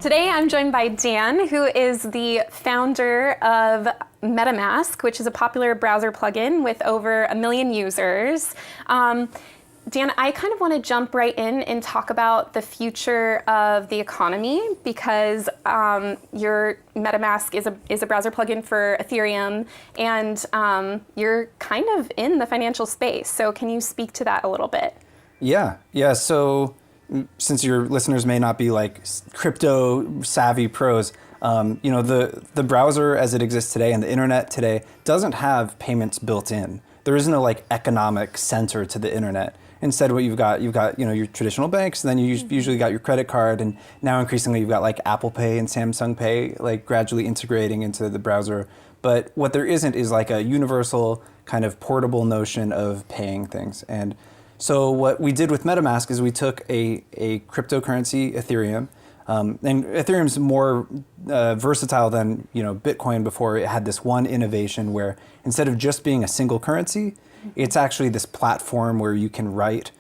Today I'm joined by Dan, who is the founder of MetaMask, which is a popular browser plugin with over 1 million users. Dan, I kind of want to jump right in and talk about the future of the economy because your MetaMask is a browser plugin for Ethereum, and you're kind of in the financial space. So can you speak to that a little bit? Yeah. So since your listeners may not be like crypto savvy pros, the browser as it exists today and the internet today doesn't have payments built in. There isn't a like economic center to the internet. Instead, what you've got your traditional banks, and then you usually got your credit card, and now increasingly you've got like Apple Pay and Samsung Pay like gradually integrating into the browser. But what there isn't is like a universal kind of portable notion of paying things. And so what we did with MetaMask is we took a cryptocurrency, Ethereum, and Ethereum's more versatile than Bitcoin before. It had this one innovation where instead of just being a single currency, it's actually this platform where you can write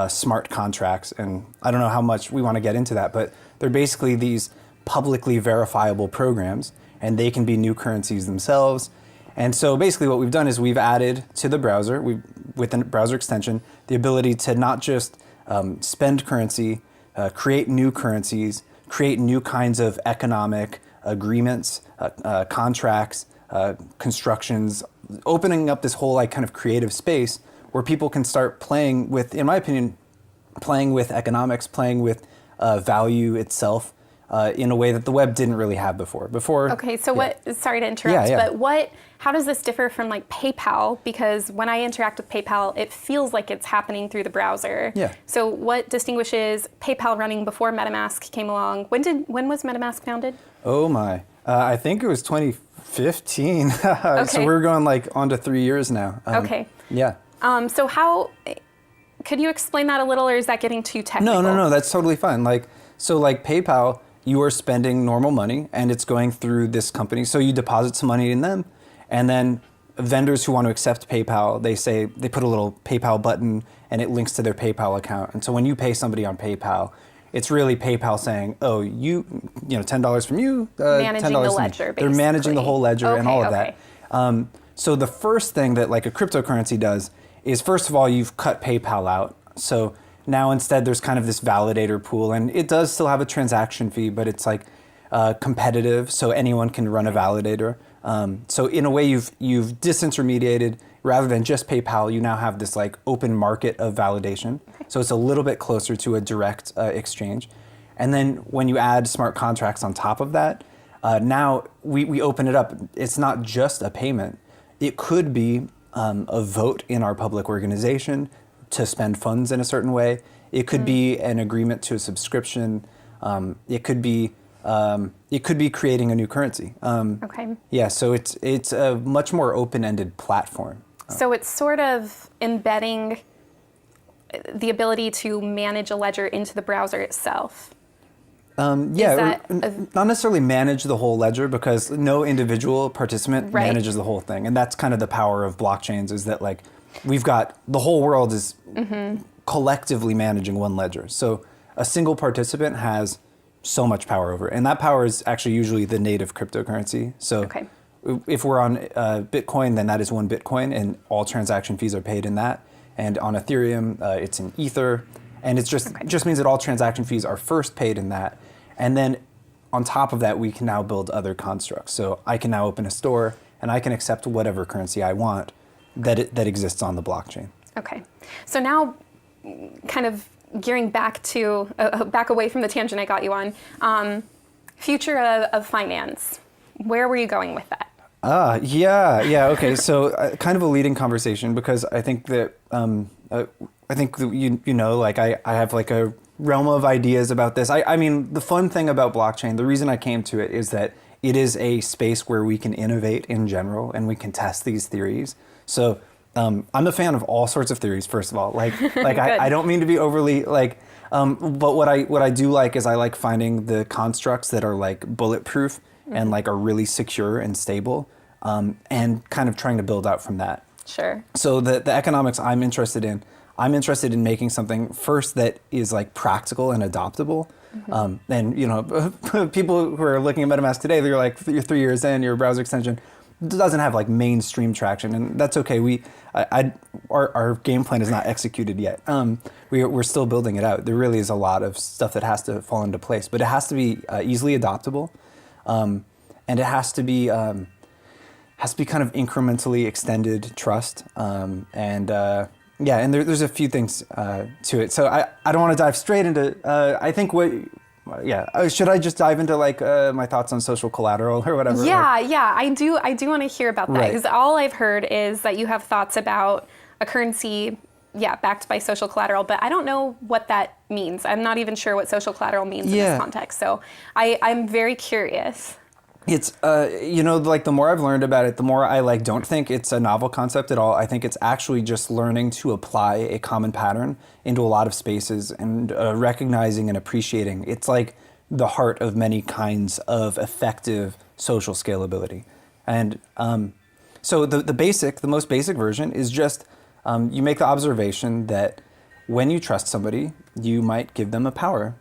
smart contracts. And I don't know how much we want to get into that, but they're basically these publicly verifiable programs, and they can be new currencies themselves. And so basically what we've done is we've added to the browser, with a browser extension, the ability to not just spend currency, create new currencies, create new kinds of economic agreements, contracts, constructions, opening up this whole like kind of creative space where people can start playing with, in my opinion, playing with economics, playing with value itself in a way that the web didn't really have before. Okay, so sorry to interrupt, but how does this differ from like PayPal? Because when I interact with PayPal, it feels like it's happening through the browser. Yeah. So what distinguishes PayPal running before MetaMask came along? When was MetaMask founded? Oh my, I think it was 2015. Okay. So we're going like on to 3 years now. Okay. Yeah. So could you explain that a little, or is that getting too technical? No, that's totally fine. Like PayPal, you are spending normal money and it's going through this company. So you deposit some money in them, and then vendors who want to accept PayPal, they put a little PayPal button and it links to their PayPal account. And so when you pay somebody on PayPal, it's really PayPal saying, oh, $10 from you, managing $10 the from ledger, me. basically. They're managing the whole ledger and all of Okay. that. So the first thing that like a cryptocurrency does is, first of all, you've cut PayPal out. So now instead there's kind of this validator pool, and it does still have a transaction fee, but it's like competitive, so anyone can run a validator. So in a way you've disintermediated, rather than just PayPal, you now have this like open market of validation. Okay. So it's a little bit closer to a direct exchange. And then when you add smart contracts on top of that, now we open it up. It's not just a payment. It could be a vote in our public organization to spend funds in a certain way. It could be an agreement to a subscription. It could be creating a new currency. Okay. Yeah, so it's a much more open-ended platform. So it's sort of embedding the ability to manage a ledger into the browser itself. Not necessarily manage the whole ledger, because no individual participant manages the whole thing. And that's kind of the power of blockchains, is that like we've got the whole world is collectively managing one ledger. So a single participant has so much power over it. And that power is actually usually the native cryptocurrency. So if we're on Bitcoin, then that is one Bitcoin and all transaction fees are paid in that. And on Ethereum, it's in Ether. And it's just means that all transaction fees are first paid in that. And then on top of that, we can now build other constructs. So I can now open a store and I can accept whatever currency I want that exists on the blockchain. Okay. So now kind of gearing back to, back away from the tangent I got you on, future of finance. Where were you going with that? Okay. So kind of a leading conversation, because I think that like I have like a realm of ideas about this. I mean, the fun thing about blockchain, the reason I came to it is that it is a space where we can innovate in general and we can test these theories. So I'm a fan of all sorts of theories, first of all. Like I don't mean to be overly like, but what I do like is I like finding the constructs that are like bulletproof and like are really secure and stable, and kind of trying to build out from that. Sure. So the economics I'm interested in, I'm interested in making something first that is like practical and adoptable. And you know, people who are looking at MetaMask today, they're like, you're 3 years in, your browser extension doesn't have like mainstream traction, and that's okay. Our game plan is not executed yet. We're still building it out. There really is a lot of stuff that has to fall into place, but it has to be easily adoptable, and it has to be kind of incrementally extended trust. And there's a few things to it. So I don't want to dive straight into. I think should I just dive into like my thoughts on social collateral or whatever? Yeah, I do want to hear about that, because all I've heard is that you have thoughts about a currency, backed by social collateral, but I don't know what that means. I'm not even sure what social collateral means in this context. So I'm very curious. It's, like the more I've learned about it, the more I like don't think it's a novel concept at all. I think it's actually just learning to apply a common pattern into a lot of spaces and recognizing and appreciating. It's like the heart of many kinds of effective social scalability. And so the most basic version is just you make the observation that when you trust somebody, you might give them a power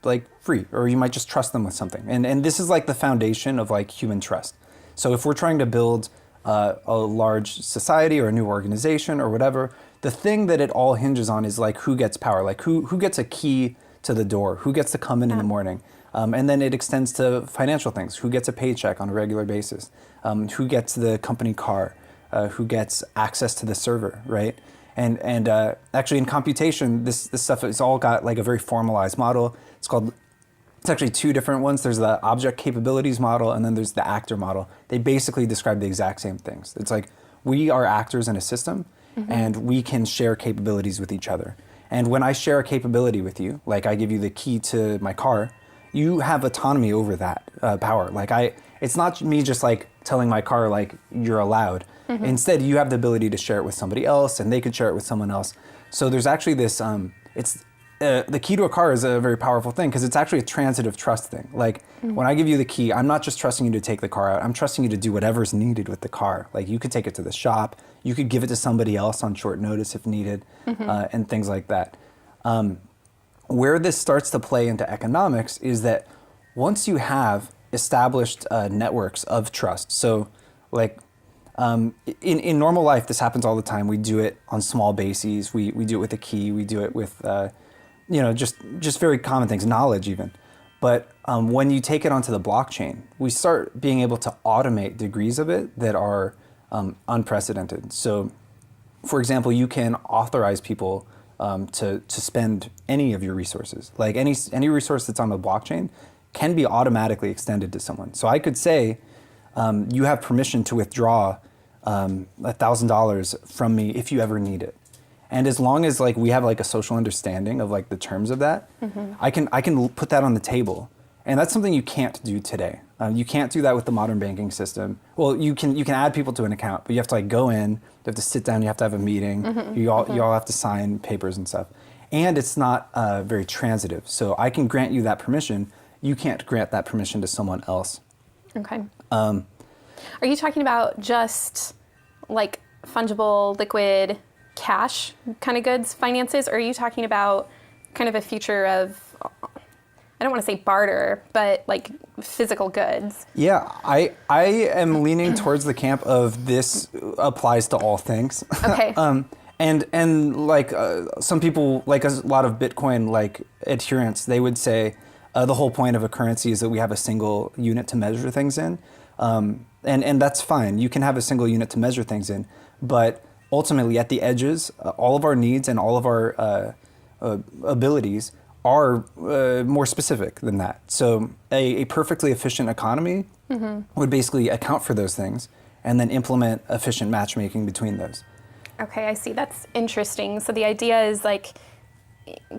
like free, or you might just trust them with something. And this is like the foundation of like human trust. So if we're trying to build a large society or a new organization or whatever, the thing that it all hinges on is like who gets power, like who gets a key to the door, who gets to come in the morning. And then it extends to financial things, who gets a paycheck on a regular basis, who gets the company car, who gets access to the server, right? And actually in computation, this stuff has all got like a very formalized model. It's actually two different ones. There's the object capabilities model, and then there's the actor model. They basically describe the exact same things. It's like we are actors in a system, and we can share capabilities with each other. And when I share a capability with you, like I give you the key to my car, you have autonomy over that power. Like it's not me just like telling my car like you're allowed. Instead, you have the ability to share it with somebody else, and they could share it with someone else. So there's actually this. The key to a car is a very powerful thing because it's actually a transitive trust thing. Like when I give you the key, I'm not just trusting you to take the car out. I'm trusting you to do whatever's needed with the car. Like you could take it to the shop, you could give it to somebody else on short notice if needed, and things like that. Where this starts to play into economics is that once you have established networks of trust, so like in normal life, this happens all the time. We do it on small bases. We do it with a key. We do it with just very common things, knowledge even. But when you take it onto the blockchain, we start being able to automate degrees of it that are unprecedented. So, for example, you can authorize people to spend any of your resources. Like any resource that's on the blockchain can be automatically extended to someone. So I could say, you have permission to withdraw $1,000 from me if you ever need it. And as long as like we have like a social understanding of like the terms of that, I can put that on the table. And that's something you can't do today. You can't do that with the modern banking system. Well, you can add people to an account, but you have to like go in, you have to sit down, you have to have a meeting, you all have to sign papers and stuff. And it's not very transitive. So I can grant you that permission. You can't grant that permission to someone else. Okay. Are you talking about just like fungible, liquid, cash kind of goods, finances, or are you talking about kind of a future of, I don't want to say barter, but like physical goods? Yeah, I am leaning towards the camp of this applies to all things. Okay. And like some people, like a lot of Bitcoin like adherents, they would say the whole point of a currency is that we have a single unit to measure things in. And that's fine. You can have a single unit to measure things in, but ultimately at the edges, all of our needs and all of our abilities are more specific than that. So a perfectly efficient economy would basically account for those things and then implement efficient matchmaking between those. Okay, I see. That's interesting. So the idea is like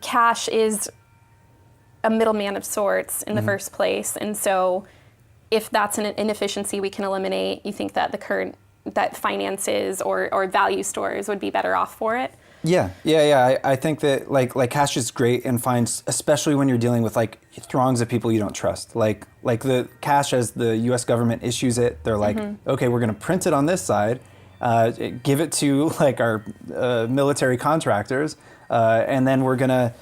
cash is a middleman of sorts in the first place. And so if that's an inefficiency we can eliminate, you think that that finances or value stores would be better off for it? Yeah. I think that like cash is great and fine, especially when you're dealing with like throngs of people you don't trust. Like the cash as the U.S. government issues it, they're like, okay, we're going to print it on this side, give it to like our military contractors, and then we're going to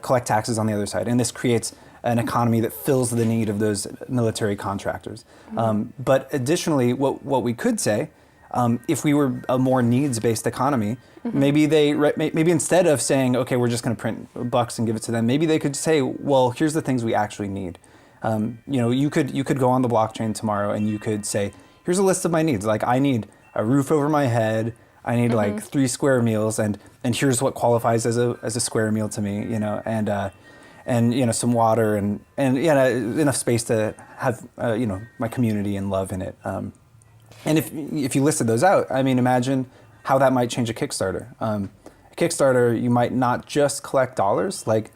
collect taxes on the other side. And this creates an economy that fills the need of those military contractors. But additionally, what we could say, if we were a more needs-based economy, maybe maybe instead of saying, okay, we're just going to print bucks and give it to them, maybe they could say, well, here's the things we actually need. You could go on the blockchain tomorrow and you could say, here's a list of my needs. Like, I need a roof over my head, I need like 3 square meals, and here's what qualifies as a square meal to me, and some water and enough space to have my community and love in it. And if you listed those out, I mean, imagine how that might change a Kickstarter. A Kickstarter, you might not just collect dollars. Like,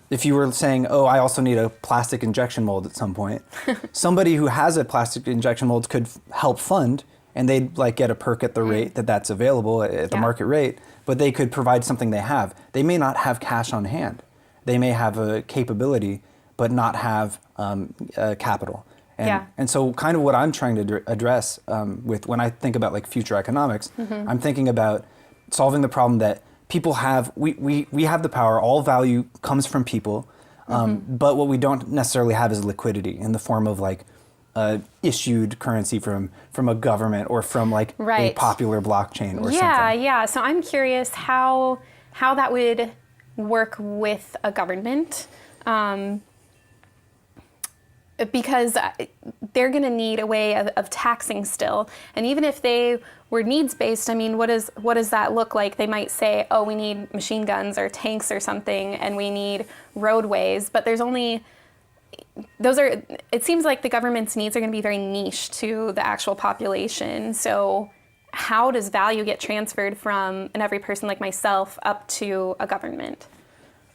if you were saying, oh, I also need a plastic injection mold at some point, somebody who has a plastic injection mold could help fund, and they'd like get a perk at the rate that's available at the market rate, but they could provide something they have. They may not have cash on hand. They may have a capability, but not have capital. And so kind of what I'm trying to address with when I think about like future economics, I'm thinking about solving the problem that people have. We have the power. All value comes from people, but what we don't necessarily have is liquidity in the form of like issued currency from a government or from like a popular blockchain or something. Yeah. So I'm curious how that would work with a government. Because they're going to need a way of taxing still. And even if they were needs-based, I mean, what does that look like? They might say, oh, we need machine guns or tanks or something, and we need roadways. But it seems like the government's needs are going to be very niche to the actual population. So how does value get transferred from an every person like myself up to a government?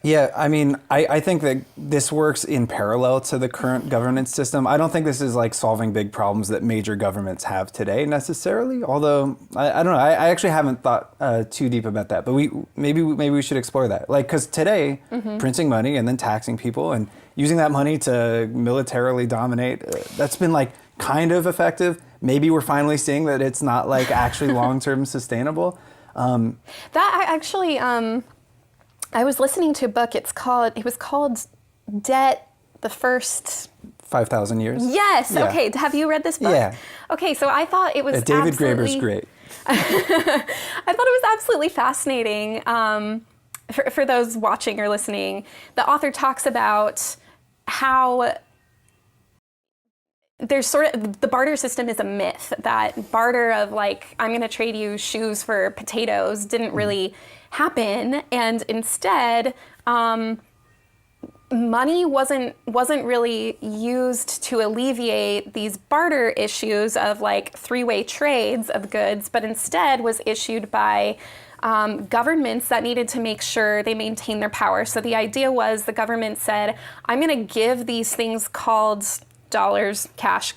Yeah, I mean, I think that this works in parallel to the current governance system. I don't think this is like solving big problems that major governments have today necessarily, although I don't know. I actually haven't thought too deep about that, but maybe we should explore that. Like, because today, printing money and then taxing people and using that money to militarily dominate, that's been like kind of effective. Maybe we're finally seeing that it's not like actually long-term sustainable. I was listening to a book. It was called Debt, the First 5,000 Years. Yes. Yeah. Okay. Have you read this book? Yeah. Okay. So I thought it was David Graeber's great. I thought it was absolutely fascinating. For those watching or listening, the author talks about how there's sort of the barter system is a myth. That barter of like, I'm going to trade you shoes for potatoes didn't really happen, and instead money wasn't really used to alleviate these barter issues of like three-way trades of goods, but instead was issued by governments that needed to make sure they maintain their power. So the idea was the government said, I'm going to give these things called dollars, cash,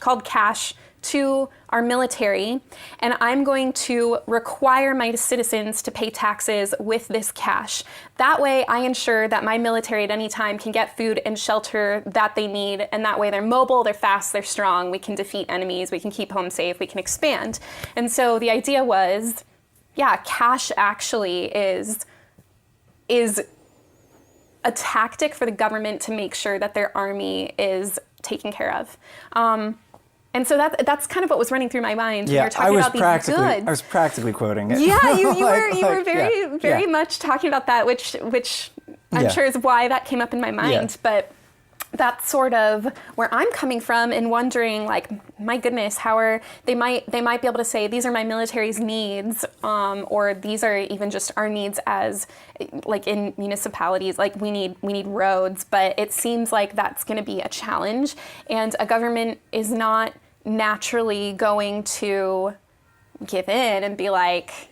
to our military, and I'm going to require my citizens to pay taxes with this cash. That way I ensure that my military at any time can get food and shelter that they need, and that way they're mobile, they're fast, they're strong, we can defeat enemies, we can keep home safe, we can expand. And so the idea was, cash actually is a tactic for the government to make sure that their army is taken care of. And so that's kind of what was running through my mind when you were talking about these goods. I was practically quoting it. Yeah, you were very much talking about that, which I'm sure is why that came up in my mind. Yeah. But that's sort of where I'm coming from and wondering, like, my goodness, they might be able to say these are my military's needs, or these are even just our needs as like in municipalities, like we need roads, but it seems like that's going to be a challenge, and a government is not naturally going to give in and be like,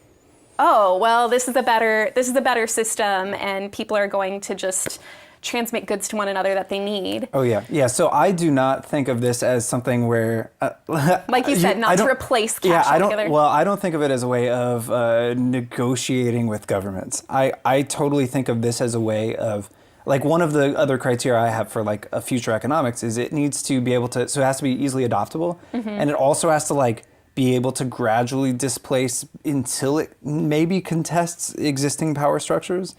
oh, well, this is a better system, and people are going to just transmit goods to one another that they need. Oh yeah. So I do not think of this as something where, like you said, not to replace cash altogether. I don't think of it as a way of negotiating with governments. I totally think of this as a way of, like, one of the other criteria I have for like a future economics is it needs to be able to, so it has to be easily adoptable, and it also has to like be able to gradually displace until it maybe contests existing power structures.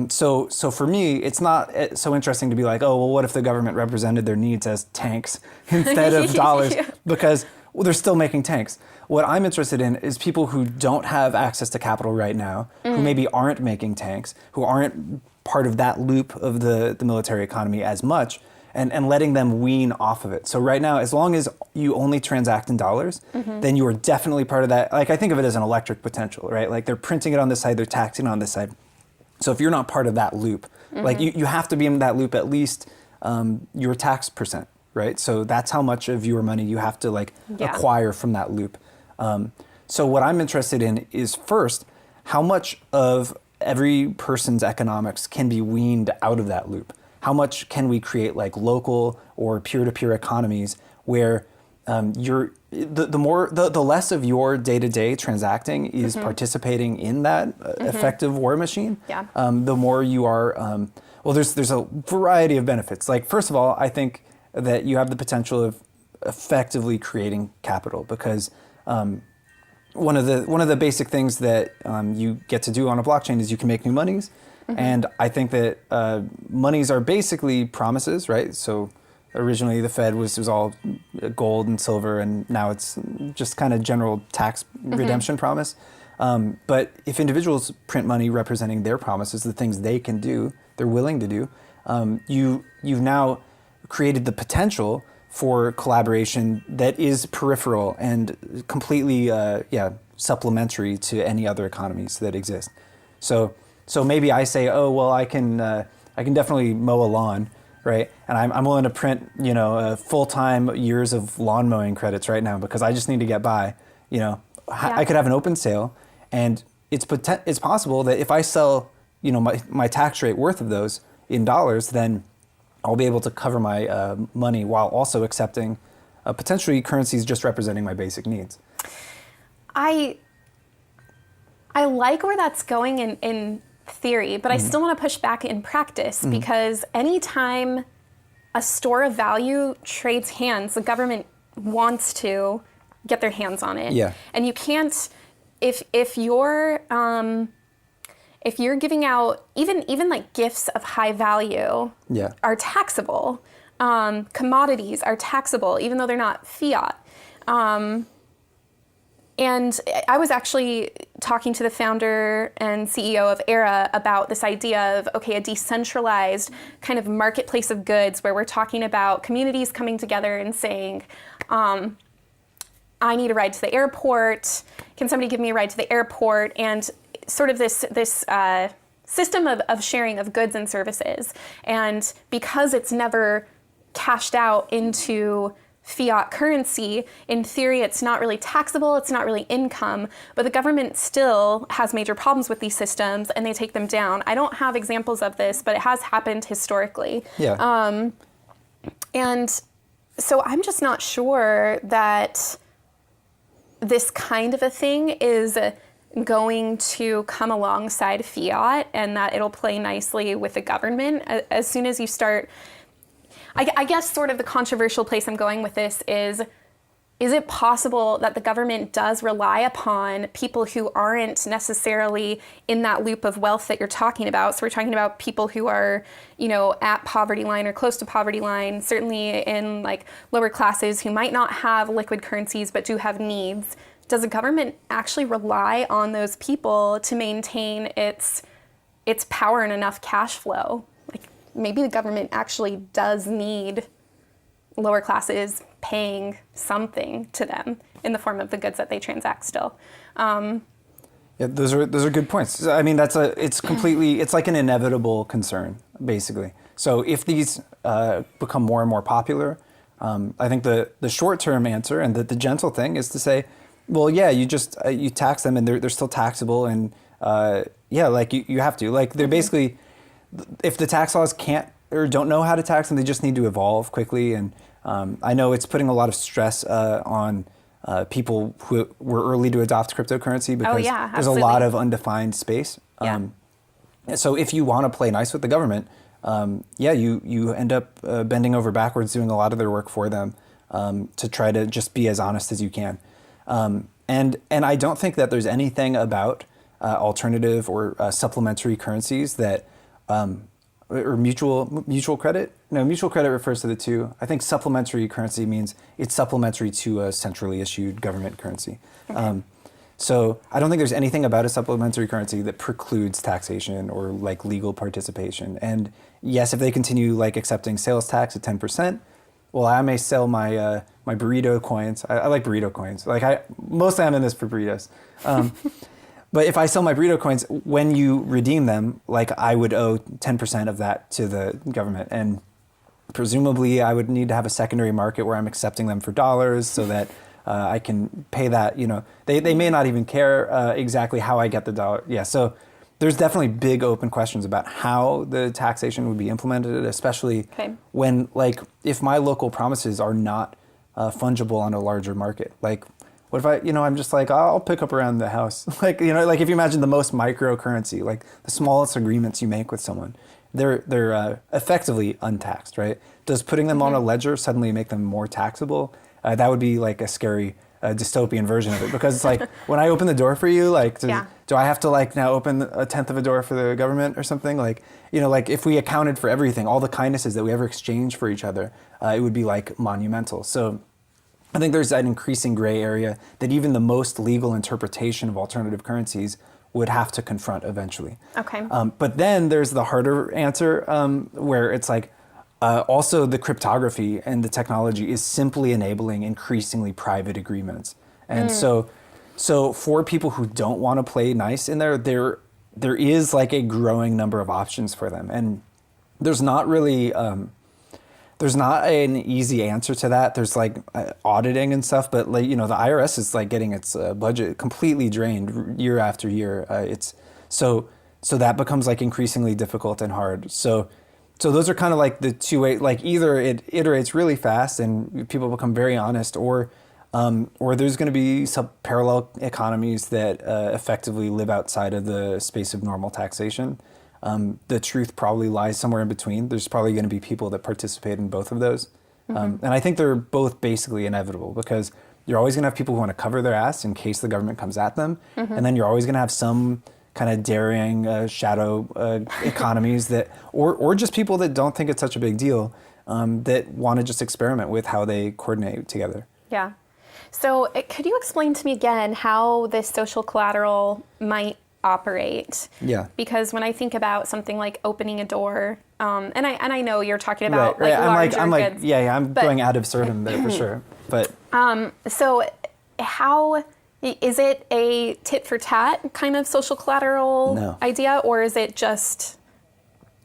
So for me, it's not so interesting to be like, oh, well, what if the government represented their needs as tanks instead of dollars? Because they're still making tanks. What I'm interested in is people who don't have access to capital right now, who maybe aren't making tanks, who aren't part of that loop of the military economy as much, and letting them wean off of it. So right now, as long as you only transact in dollars, then you are definitely part of that. Like, I think of it as an electric potential, right? Like, they're printing it on this side, they're taxing it on this side. So if you're not part of that loop, like you have to be in that loop at least your tax percent, right? So that's how much of your money you have to acquire from that loop. So what I'm interested in is, first, how much of every person's economics can be weaned out of that loop? How much can we create like local or peer-to-peer economies where the less of your day-to-day transacting is participating in that effective war machine, the more you are, there's a variety of benefits. Like, first of all, I think that you have the potential of effectively creating capital, because one of the basic things that you get to do on a blockchain is you can make new monies. And I think that monies are basically promises, right? So originally the Fed was all gold and silver, and now it's just kind of general tax redemption promise. But if individuals print money representing their promises, the things they can do, they're willing to do, you've now created the potential for collaboration that is peripheral and completely supplementary to any other economies that exist. So maybe I say, oh, well, I can definitely mow a lawn, right? And I'm willing to print, full-time years of lawn mowing credits right now because I just need to get by. I could have an open sale, and it's possible that if I sell, my tax rate worth of those in dollars, then I'll be able to cover my money while also accepting potentially currencies just representing my basic needs. I like where that's going in theory, but I still want to push back in practice, because anytime a store of value trades hands, the government wants to get their hands on it. Yeah. And you can't, if you're giving out even like gifts of high value are taxable. Commodities are taxable, even though they're not fiat. And I was actually talking to the founder and CEO of Era about this idea of, a decentralized kind of marketplace of goods, where we're talking about communities coming together and saying, I need a ride to the airport. Can somebody give me a ride to the airport? And sort of this system of sharing of goods and services. And because it's never cashed out into fiat currency, in theory, it's not really taxable, it's not really income, but the government still has major problems with these systems and they take them down. I don't have examples of this, but it has happened historically. Yeah. And so I'm just not sure that this kind of a thing is going to come alongside fiat and that it'll play nicely with the government. As soon as you start, I guess sort of the controversial place I'm going with this is it possible that the government does rely upon people who aren't necessarily in that loop of wealth that you're talking about? So we're talking about people who are, at poverty line or close to poverty line, certainly in like lower classes who might not have liquid currencies but do have needs. Does the government actually rely on those people to maintain its power and enough cash flow? Maybe the government actually does need lower classes paying something to them in the form of the goods that they transact still. Yeah, those are good points. I mean, it's like an inevitable concern, basically. So if these become more and more popular, I think the short-term answer and the gentle thing is to say, well, yeah, you tax them and they're still taxable, and you have to. Like, they're basically, if the tax laws can't or don't know how to tax them, they just need to evolve quickly. And I know it's putting a lot of stress on people who were early to adopt cryptocurrency, because there's a lot of undefined space. So if you want to play nice with the government, you end up bending over backwards doing a lot of their work for them to try to just be as honest as you can. And I don't think that there's anything about alternative or supplementary currencies that or mutual credit. No, mutual credit refers to the two. I think supplementary currency means it's supplementary to a centrally issued government currency. Okay. So I don't think there's anything about a supplementary currency that precludes taxation or like legal participation. And yes, if they continue like accepting sales tax at 10%, well, I may sell my my burrito coins. I like burrito coins. Like mostly I'm in this for burritos. But if I sell my burrito coins, when you redeem them, like I would owe 10% of that to the government. And presumably I would need to have a secondary market where I'm accepting them for dollars so that I can pay that, you know, they may not even care exactly how I get the dollar. Yeah, so there's definitely big open questions about how the taxation would be implemented, especially when, like, if my local promises are not fungible on a larger market. Like, what if I, you know, I'm just like, I'll pick up around the house. Like, you know, like if you imagine the most microcurrency, like the smallest agreements you make with someone, they're effectively untaxed, right? Does putting them on a ledger suddenly make them more taxable? That would be like a scary dystopian version of it, because it's like when I open the door for you, like do I have to like now open a tenth of a door for the government or something? Like, you know, like if we accounted for everything, all the kindnesses that we ever exchange for each other, it would be like monumental. So I think there's an increasing gray area that even the most legal interpretation of alternative currencies would have to confront eventually. Okay. But then there's the harder answer where it's like, also, the cryptography and the technology is simply enabling increasingly private agreements. And so for people who don't want to play nice in there is like a growing number of options for them. And there's not really, there's not an easy answer to that. There's like auditing and stuff, but like, you know, the IRS is like getting its budget completely drained year after year. So that becomes like increasingly difficult and hard. So those are kind of like the two way, like either it iterates really fast and people become very honest, or there's going to be some parallel economies that effectively live outside of the space of normal taxation. The truth probably lies somewhere in between. There's probably going to be people that participate in both of those. And I think they're both basically inevitable, because you're always going to have people who want to cover their ass in case the government comes at them. And then you're always going to have some kind of daring shadow economies that, or just people that don't think it's such a big deal, that want to just experiment with how they coordinate together. Yeah. So could you explain to me again how this social collateral might operate? Yeah. Because when I think about something like opening a door, and I know you're talking about like larger goods. I'm going ad absurdum there for sure. But so how is it a tit for tat kind of social collateral idea, or is it just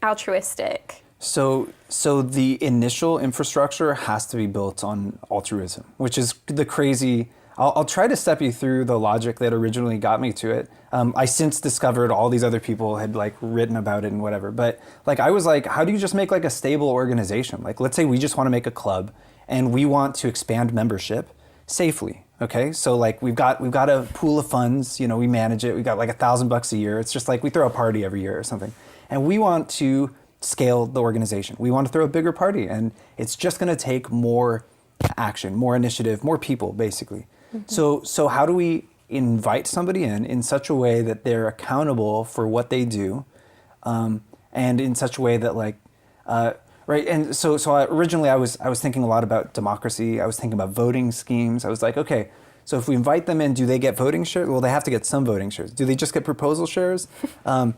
altruistic? So the initial infrastructure has to be built on altruism, which is the crazy. I'll try to step you through the logic that originally got me to it. I since discovered all these other people had like written about it and whatever. But like I was like, how do you just make like a stable organization? Like let's say we just want to make a club and we want to expand membership safely. Okay, so like we've got a pool of funds. You know, we manage it. We got like $1,000 a year. It's just like we throw a party every year or something, and we want to scale the organization. We want to throw a bigger party, and it's just going to take more action, more initiative, more people, basically. So how do we invite somebody in such a way that they're accountable for what they do, and in such a way that like, right? And so originally I was thinking a lot about democracy. I was thinking about voting schemes. I was like, okay, so if we invite them in, do they get voting shares? Well, they have to get some voting shares. Do they just get proposal shares? I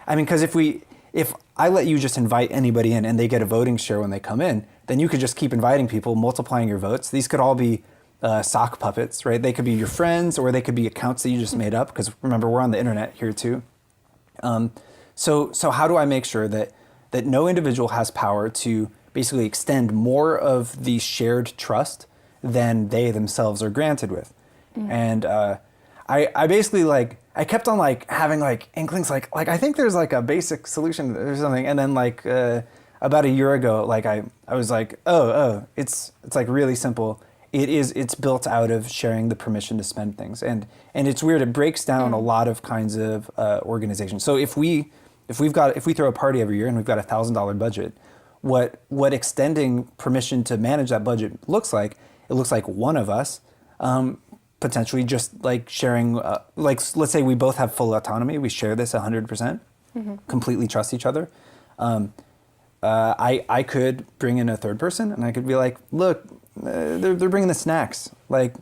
mean, because if I let you just invite anybody in and they get a voting share when they come in, then you could just keep inviting people, multiplying your votes. These could all be sock puppets, right? They could be your friends, or they could be accounts that you just made up, because remember, we're on the internet here too. So how do I make sure that no individual has power to basically extend more of the shared trust than they themselves are granted with? And I basically like, I kept on like having like inklings, like I think there's like a basic solution or something. And then like about a year ago, like I was like, oh, it's like really simple. It's built out of sharing the permission to spend things. And it's weird, it breaks down a lot of kinds of organizations. So if we throw a party every year and we've got $1,000 budget, what extending permission to manage that budget looks like, it looks like one of us potentially just like sharing, like let's say we both have full autonomy, we share this 100%, completely trust each other. I could bring in a third person and I could be like, look, they're bringing the snacks. Like,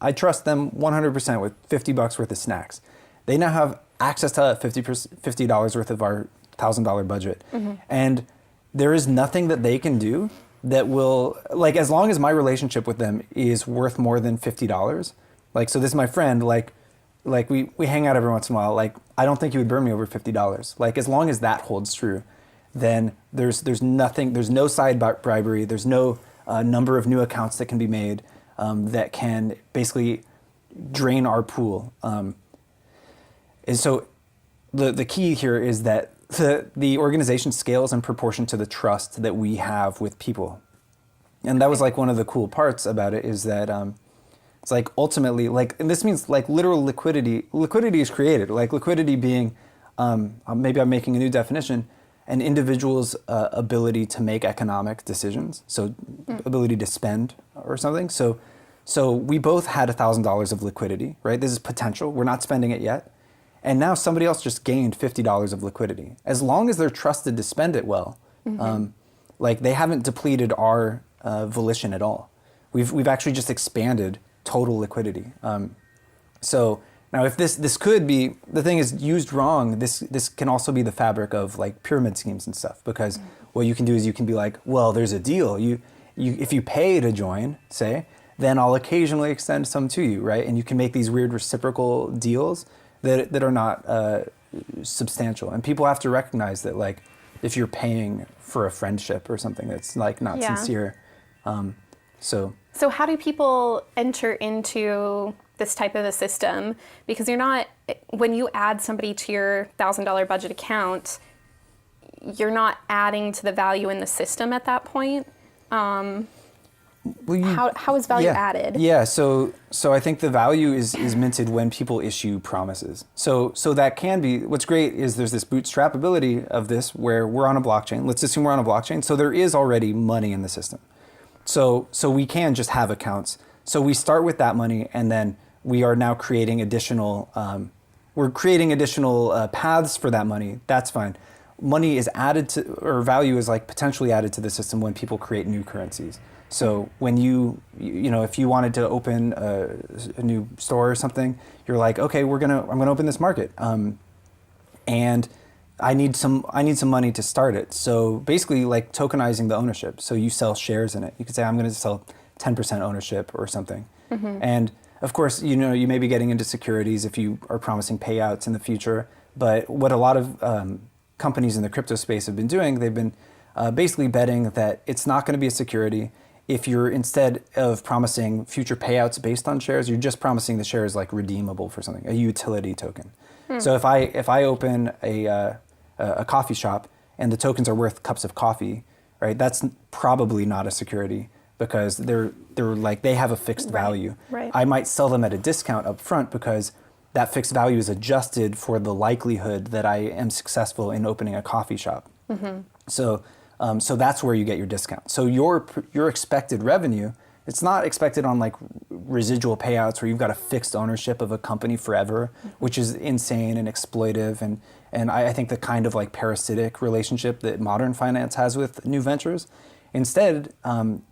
I trust them 100% with $50 worth of snacks. They now have access to $50 worth of our $1,000 budget. And there is nothing that they can do that will, like, as long as my relationship with them is worth more than $50, like, so this is my friend, like we hang out every once in a while, like, I don't think he would burn me over $50. Like, as long as that holds true, then there's nothing, there's no side bribery, there's no number of new accounts that can be made that can basically drain our pool. And so the key here is that the organization scales in proportion to the trust that we have with people. And that was like one of the cool parts about it is that it's like ultimately, like, and this means like literal liquidity is created, like liquidity being, maybe I'm making a new definition, an individual's ability to make economic decisions. So ability to spend or something. So we both had $1,000 of liquidity, right? This is potential. We're not spending it yet. And now somebody else just gained $50 of liquidity. As long as they're trusted to spend it well, like they haven't depleted our volition at all. We've actually just expanded total liquidity. So now if this could be, the thing is used wrong, this can also be the fabric of like pyramid schemes and stuff, because what you can do is you can be like, well, there's a deal. If you pay to join, say, then I'll occasionally extend some to you, right? And you can make these weird reciprocal deals that are not substantial. And people have to recognize that, like, if you're paying for a friendship or something that's like not sincere. So how do people enter into this type of a system? Because you're not, when you add somebody to your $1,000 budget account, you're not adding to the value in the system at that point. How is value added? Yeah, so I think the value is minted when people issue promises. So that can be, what's great is there's this bootstrap ability of this where we're on a blockchain. Let's assume we're on a blockchain. So there is already money in the system. So we can just have accounts. So we start with that money and then we are now creating additional, paths for that money. That's fine. Money is added to, or value is like potentially added to the system when people create new currencies. So when you know, if you wanted to open a new store or something, you're like, okay, I'm gonna open this market, and I need some money to start it. So basically, like tokenizing the ownership. So you sell shares in it. You could say I'm going to sell 10% ownership or something. And of course, you know, you may be getting into securities if you are promising payouts in the future. But what a lot of companies in the crypto space have been doing, they've been basically betting that it's not going to be a security. If you're, instead of promising future payouts based on shares, you're just promising the shares like redeemable for something, a utility token. So if I open a coffee shop and the tokens are worth cups of coffee, right? That's probably not a security because they're like, they have a fixed value. Right. I might sell them at a discount up front because that fixed value is adjusted for the likelihood that I am successful in opening a coffee shop. So that's where you get your discount. So your expected revenue, it's not expected on like residual payouts where you've got a fixed ownership of a company forever, which is insane and exploitive. And I think the kind of like parasitic relationship that modern finance has with new ventures. Instead,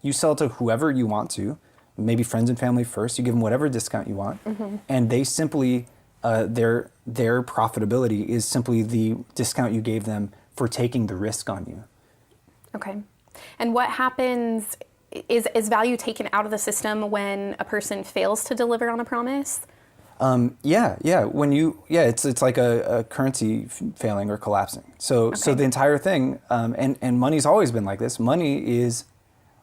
you sell to whoever you want to, maybe friends and family first, you give them whatever discount you want. And they simply, their profitability is simply the discount you gave them for taking the risk on you. Okay. And what happens, is value taken out of the system when a person fails to deliver on a promise? Yeah. It's like a currency failing or collapsing. So the entire thing, and money's always been like this. Money is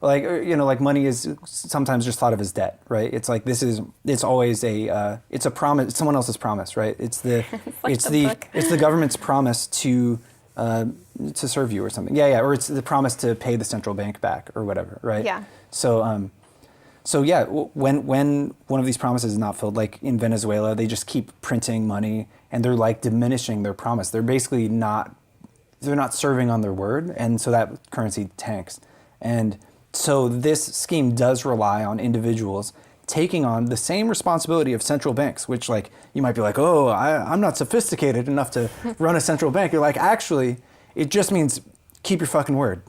like, money is sometimes just thought of as debt, right? It's like, it's always it's a promise, it's someone else's promise, right? It's the government's promise to serve you or something. Or it's the promise to pay the central bank back or whatever, right? Yeah. So when one of these promises is not filled, like in Venezuela, they just keep printing money and they're like diminishing their promise. They're basically not serving on their word, and so that currency tanks. And so this scheme does rely on individuals taking on the same responsibility of central banks, which like you might be like, oh, I'm not sophisticated enough to run a central bank. You're like, actually, it just means keep your fucking word.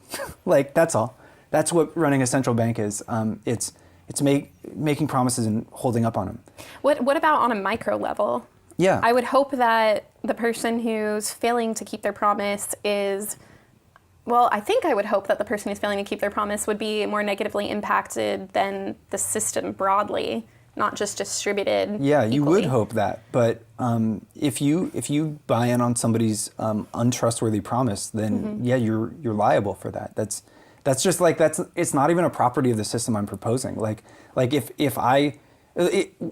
Like, that's all. That's what running a central bank is. It's making promises and holding up on them. What about on a micro level? Yeah. I would hope that the person who's failing to keep their promise is, well, I think I would hope that the person who's failing to keep their promise would be more negatively impacted than the system broadly, not just distributed Yeah, equally. you would hope that. But if you buy in on somebody's untrustworthy promise, then yeah, you're liable for that. That's just like, it's not even a property of the system I'm proposing. Like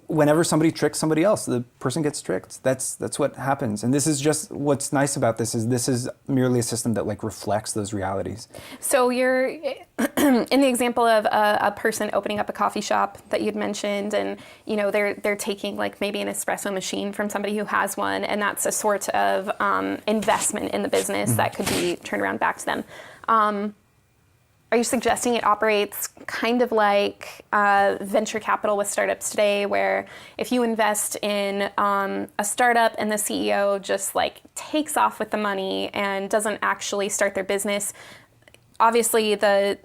whenever somebody tricks somebody else, the person gets tricked. That's what happens. And this is just, what's nice about this is merely a system that like reflects those realities. So you're in the example of a person opening up a coffee shop that you'd mentioned, and they're taking like maybe an espresso machine from somebody who has one, and that's a sort of investment in the business that could be turned around back to them. Are you suggesting it operates kind of like venture capital with startups today, where if you invest in a startup and the CEO just like takes off with the money and doesn't actually start their business, obviously the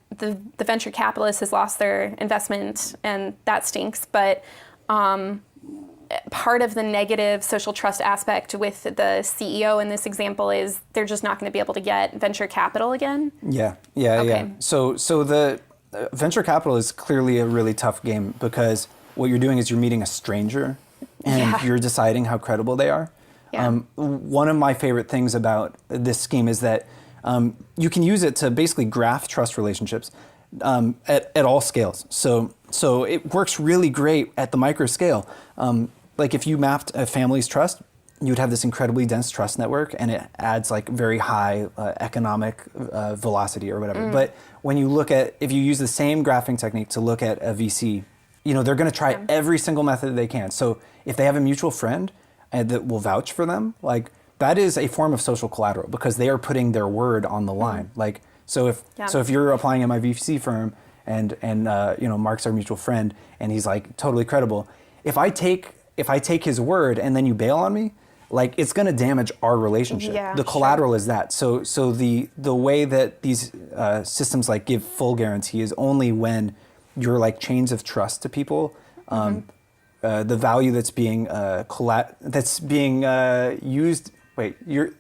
venture capitalist has lost their investment and that stinks, but part of the negative social trust aspect with the CEO in this example is they're just not going to be able to get venture capital again? Yeah. Okay. So the venture capital is clearly a really tough game, because what you're doing is you're meeting a stranger and you're deciding how credible they are. Yeah. One of my favorite things about this scheme is that you can use it to basically graph trust relationships at all scales. So it works really great at the micro scale. Like if you mapped a family's trust, you would have this incredibly dense trust network, and it adds like very high economic velocity or whatever. But when you if you use the same graphing technique to look at a VC, they're going to try every single method they can. So if they have a mutual friend that will vouch for them, like that is a form of social collateral, because they are putting their word on the line. Like, so if you're applying at my VC firm and Mark's our mutual friend and he's like totally credible, if I take his word and then you bail on me, like it's going to damage our relationship. Yeah, the collateral is that. So the way that these systems like give full guarantee is only when you're like chains of trust to people. The value that's being used. Wait, you're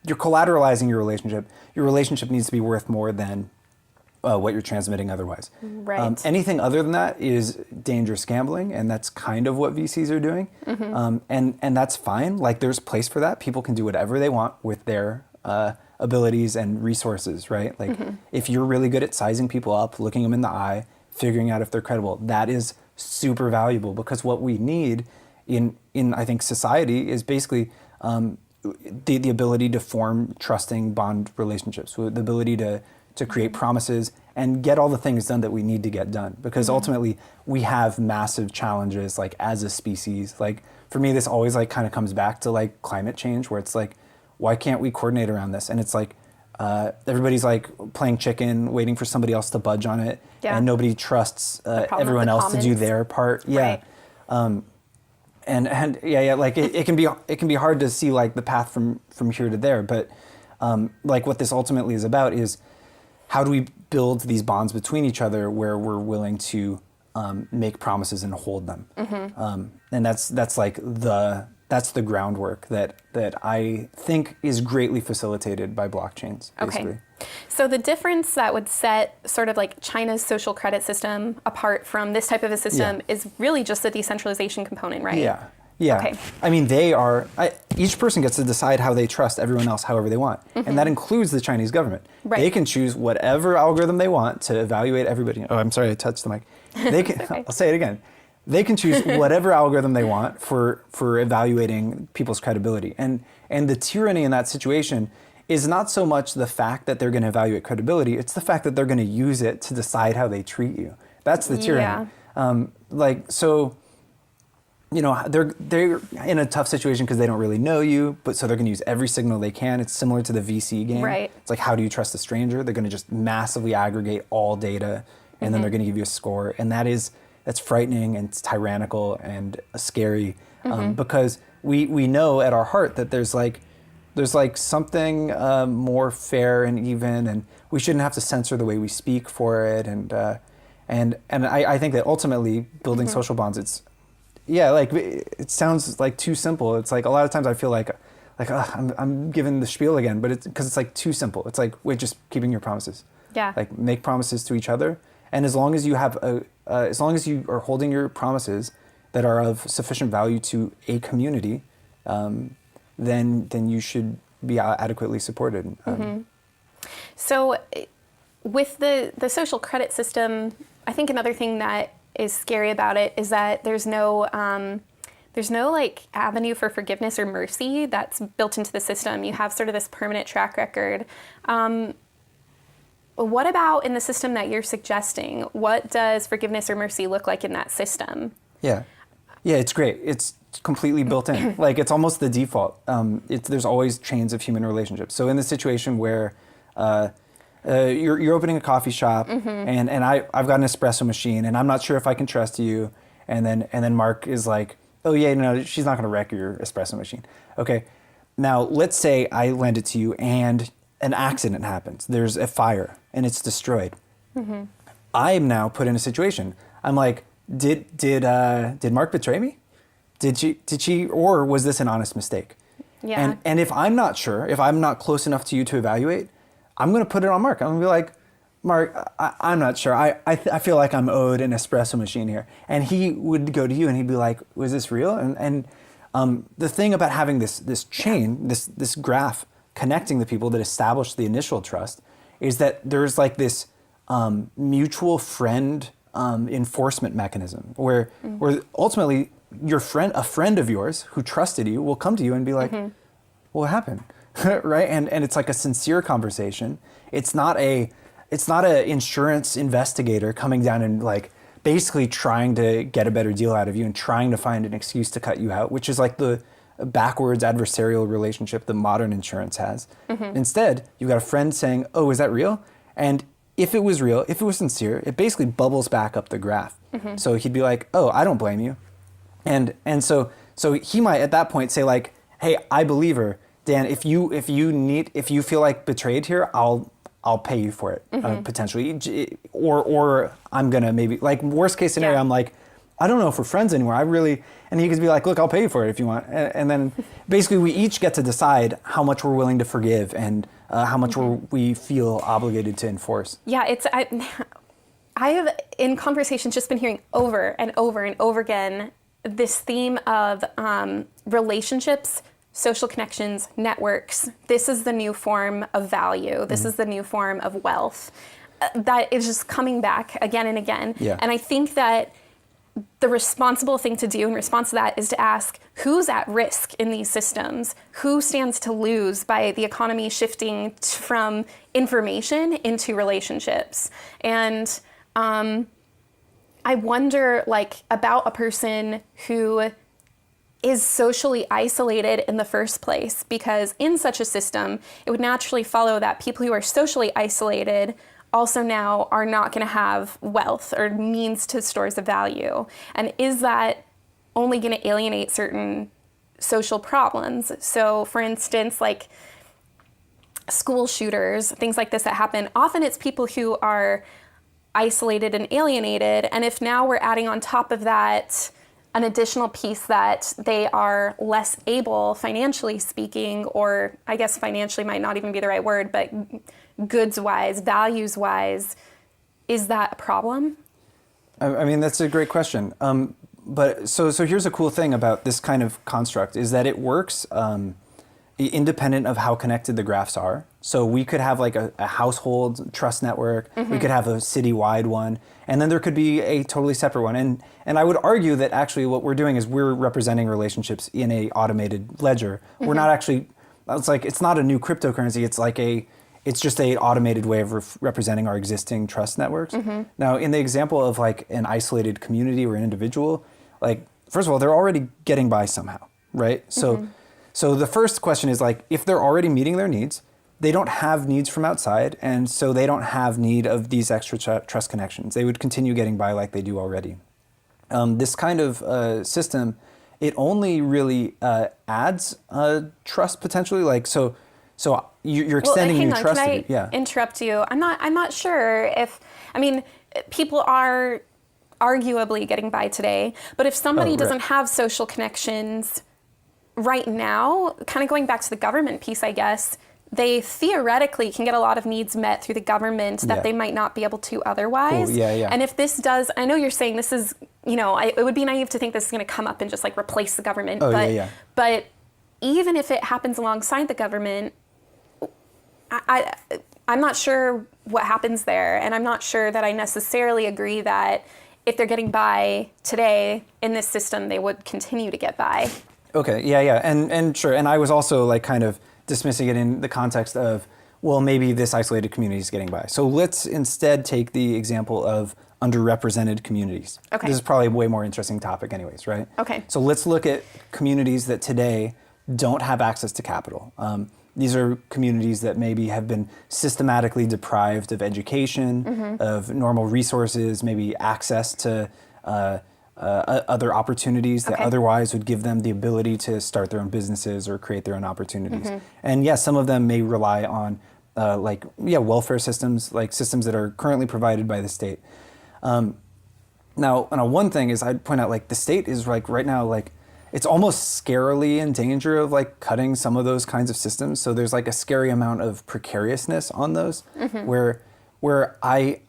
collateralizing your relationship. Your relationship needs to be worth more than what you're transmitting otherwise. Right. Anything other than that is dangerous gambling, and that's kind of what VCs are doing. And that's fine. Like there's place for that. People can do whatever they want with their abilities and resources, right? Like if you're really good at sizing people up, looking them in the eye, figuring out if they're credible, that is super valuable, because what we need in I think society is basically the ability to form trusting bond relationships, the ability to create promises and get all the things done that we need to get done, because ultimately we have massive challenges like as a species. Like for me, this always like kind of comes back to like climate change, where it's like, why can't we coordinate around this? And it's like everybody's like playing chicken, waiting for somebody else to budge on it, and nobody trusts everyone else to do their part. Right. Like it can be hard to see like the path from here to there, but like what this ultimately is about is how do we build these bonds between each other where we're willing to make promises and hold them. And that's the groundwork that I think is greatly facilitated by blockchains, basically. Okay. So the difference that would set sort of like China's social credit system apart from this type of a system is really just the decentralization component, right? Yeah. Okay. I mean, each person gets to decide how they trust everyone else however they want. And that includes the Chinese government. Right. They can choose whatever algorithm they want to evaluate everybody. Oh, I'm sorry, I touched the mic. They can, okay. I'll say it again. They can choose whatever algorithm they want for evaluating people's credibility. And the tyranny in that situation is not so much the fact that they're going to evaluate credibility, it's the fact that they're going to use it to decide how they treat you. That's the tyranny. They're in a tough situation because they don't really know you, but so they're going to use every signal they can. It's similar to the VC game. Right. It's like, how do you trust a stranger? They're going to just massively aggregate all data, and then they're going to give you a score. And that is that's frightening and tyrannical and scary, because we know at our heart that there's something more fair and even, and we shouldn't have to censor the way we speak for it. And I think that ultimately building social bonds, it sounds like too simple. It's like a lot of times I feel like I'm giving the spiel again, but it's because it's like too simple. It's like, wait, just keeping your promises. Yeah. Like make promises to each other, and as long as you have as long as you are holding your promises that are of sufficient value to a community, then you should be adequately supported. So, with the social credit system, I think another thing that is scary about it is that there's no like avenue for forgiveness or mercy that's built into the system. You have sort of this permanent track record. What about in the system that you're suggesting? What does forgiveness or mercy look like in that system? Yeah, it's great. It's completely built in. Like it's almost the default. There's always chains of human relationships. So in the situation where you're opening a coffee shop and I've got an espresso machine and I'm not sure if I can trust you, and then Mark is like, oh yeah, no, she's not going to wreck your espresso machine. Okay, now let's say I lend it to you and an accident happens. There's a fire and it's destroyed. I am now put in a situation. I'm like, did Mark betray me? Did she, or was this an honest mistake? Yeah. And if I'm not sure, if I'm not close enough to you to evaluate, I'm going to put it on Mark. I'm going to be like, Mark, I'm not sure. I feel like I'm owed an espresso machine here. And he would go to you and he'd be like, was this real? And the thing about having this chain, this graph connecting the people that establish the initial trust is that there's like this mutual friend enforcement mechanism where ultimately a friend of yours who trusted you will come to you and be like, well, what happened? Right? And it's like a sincere conversation. It's not a insurance investigator coming down and like basically trying to get a better deal out of you and trying to find an excuse to cut you out, which is like the backwards adversarial relationship that modern insurance has. Instead, you've got a friend saying, oh, is that real? And if it was real, if it was sincere, it basically bubbles back up the graph. So he'd be like, oh, I don't blame you. And so he might at that point say like, hey, I believe her. Dan, if you feel like betrayed here, I'll pay you for it, potentially. Or I'm gonna maybe, like worst case scenario, I'm like, I don't know if we're friends anymore. And he could be like, look, I'll pay you for it if you want. And then basically we each get to decide how much we're willing to forgive and how much we feel obligated to enforce. Yeah, I have in conversations just been hearing over and over and over again this theme of relationships, social connections, networks. This is the new form of value. This is the new form of wealth. That is just coming back again and again. Yeah. And I think that the responsible thing to do in response to that is to ask who's at risk in these systems, who stands to lose by the economy shifting from information into relationships. And I wonder about a person who is socially isolated in the first place, because in such a system, it would naturally follow that people who are socially isolated also now are not going to have wealth or means to stores of value. And is that only going to alienate certain social problems? So for instance, like school shooters, things like this that happen, often it's people who are isolated and alienated. And if now we're adding on top of that an additional piece that they are less able, financially speaking, or I guess financially might not even be the right word, but goods-wise, values-wise, is that a problem? I mean, that's a great question. But so here's a cool thing about this kind of construct is that it works independent of how connected the graphs are. So we could have like a household trust network, we could have a citywide one, and then there could be a totally separate one. And I would argue that actually what we're doing is we're representing relationships in a automated ledger. We're not actually, it's not a new cryptocurrency, it's just a automated way of representing our existing trust networks. Now, in the example of like an isolated community or an individual, like first of all, they're already getting by somehow, right? So the first question is like, if they're already meeting their needs, they don't have needs from outside, and so they don't have need of these extra trust connections. They would continue getting by like they do already. this kind of system, it only really adds trust potentially. Like so you're extending hang new on, trust. can I interrupt you? I'm not sure if, I mean, people are arguably getting by today, but if somebody doesn't have social connections right now, kind of going back to the government piece, I guess, they theoretically can get a lot of needs met through the government that they might not be able to otherwise. Cool. Yeah. And if this does, I know you're saying this is, it would be naive to think this is going to come up and just like replace the government. But even if it happens alongside the government, I'm not sure what happens there. And I'm not sure that I necessarily agree that if they're getting by today in this system, they would continue to get by. Okay. Yeah. And sure. And I was also like kind of dismissing it in the context of, well, maybe this isolated community is getting by. So let's instead take the example of underrepresented communities. Okay. This is probably a way more interesting topic anyways, right? Okay. So let's look at communities that today don't have access to capital. These are communities that maybe have been systematically deprived of education, of normal resources, maybe access to other opportunities that otherwise would give them the ability to start their own businesses or create their own opportunities. And yes, some of them may rely on welfare systems, like systems that are currently provided by the state. Now, one thing is I'd point out, like, the state is like right now, like, it's almost scarily in danger of like cutting some of those kinds of systems. So there's like a scary amount of precariousness on those, where I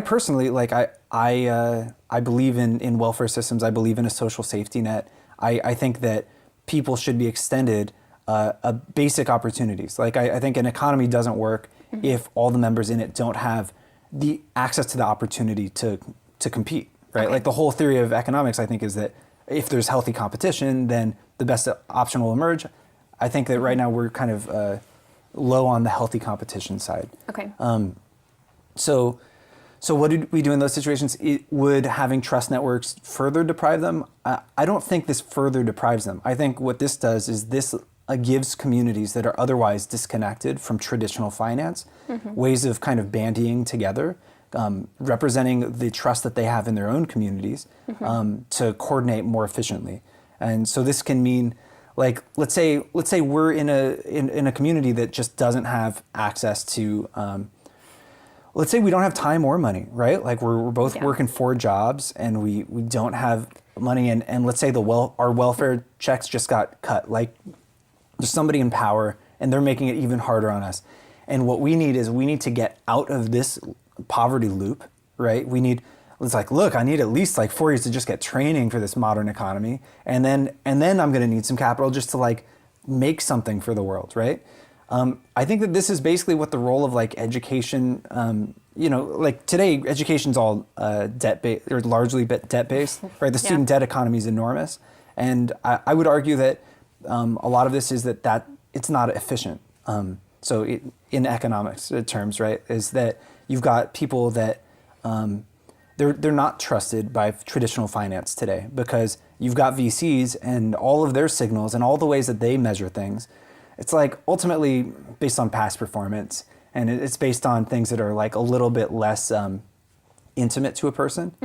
personally, like, I believe in welfare systems. I believe in a social safety net. I think that people should be extended basic opportunities. Like, I think an economy doesn't work if all the members in it don't have the access to the opportunity to compete, right? Okay. Like, the whole theory of economics, I think, is that if there's healthy competition, then the best option will emerge. I think that right now we're kind of low on the healthy competition side. Okay. So what did we do in those situations? Would having trust networks further deprive them? I don't think this further deprives them. I think what this does is this gives communities that are otherwise disconnected from traditional finance ways of kind of bandying together, representing the trust that they have in their own communities to coordinate more efficiently. And so this can mean, like, let's say we're in a community that just doesn't have access to. Let's say we don't have time or money, right? Like, we're both working 4 jobs and we don't have money, and let's say our welfare checks just got cut. Like, there's somebody in power and they're making it even harder on us. And what we need to get out of this poverty loop, right? It's like, look, I need at least like 4 years to just get training for this modern economy, and then I'm going to need some capital just to like make something for the world, right? I think that this is basically what the role of like education, like today, education's all debt-based, or largely debt-based, right? The student debt economy is enormous. And I would argue that a lot of this is that it's not efficient. In economics terms, right, is that you've got people that they're not trusted by traditional finance today, because you've got VCs and all of their signals and all the ways that they measure things. It's like ultimately based on past performance, and it's based on things that are like a little bit less intimate to a person.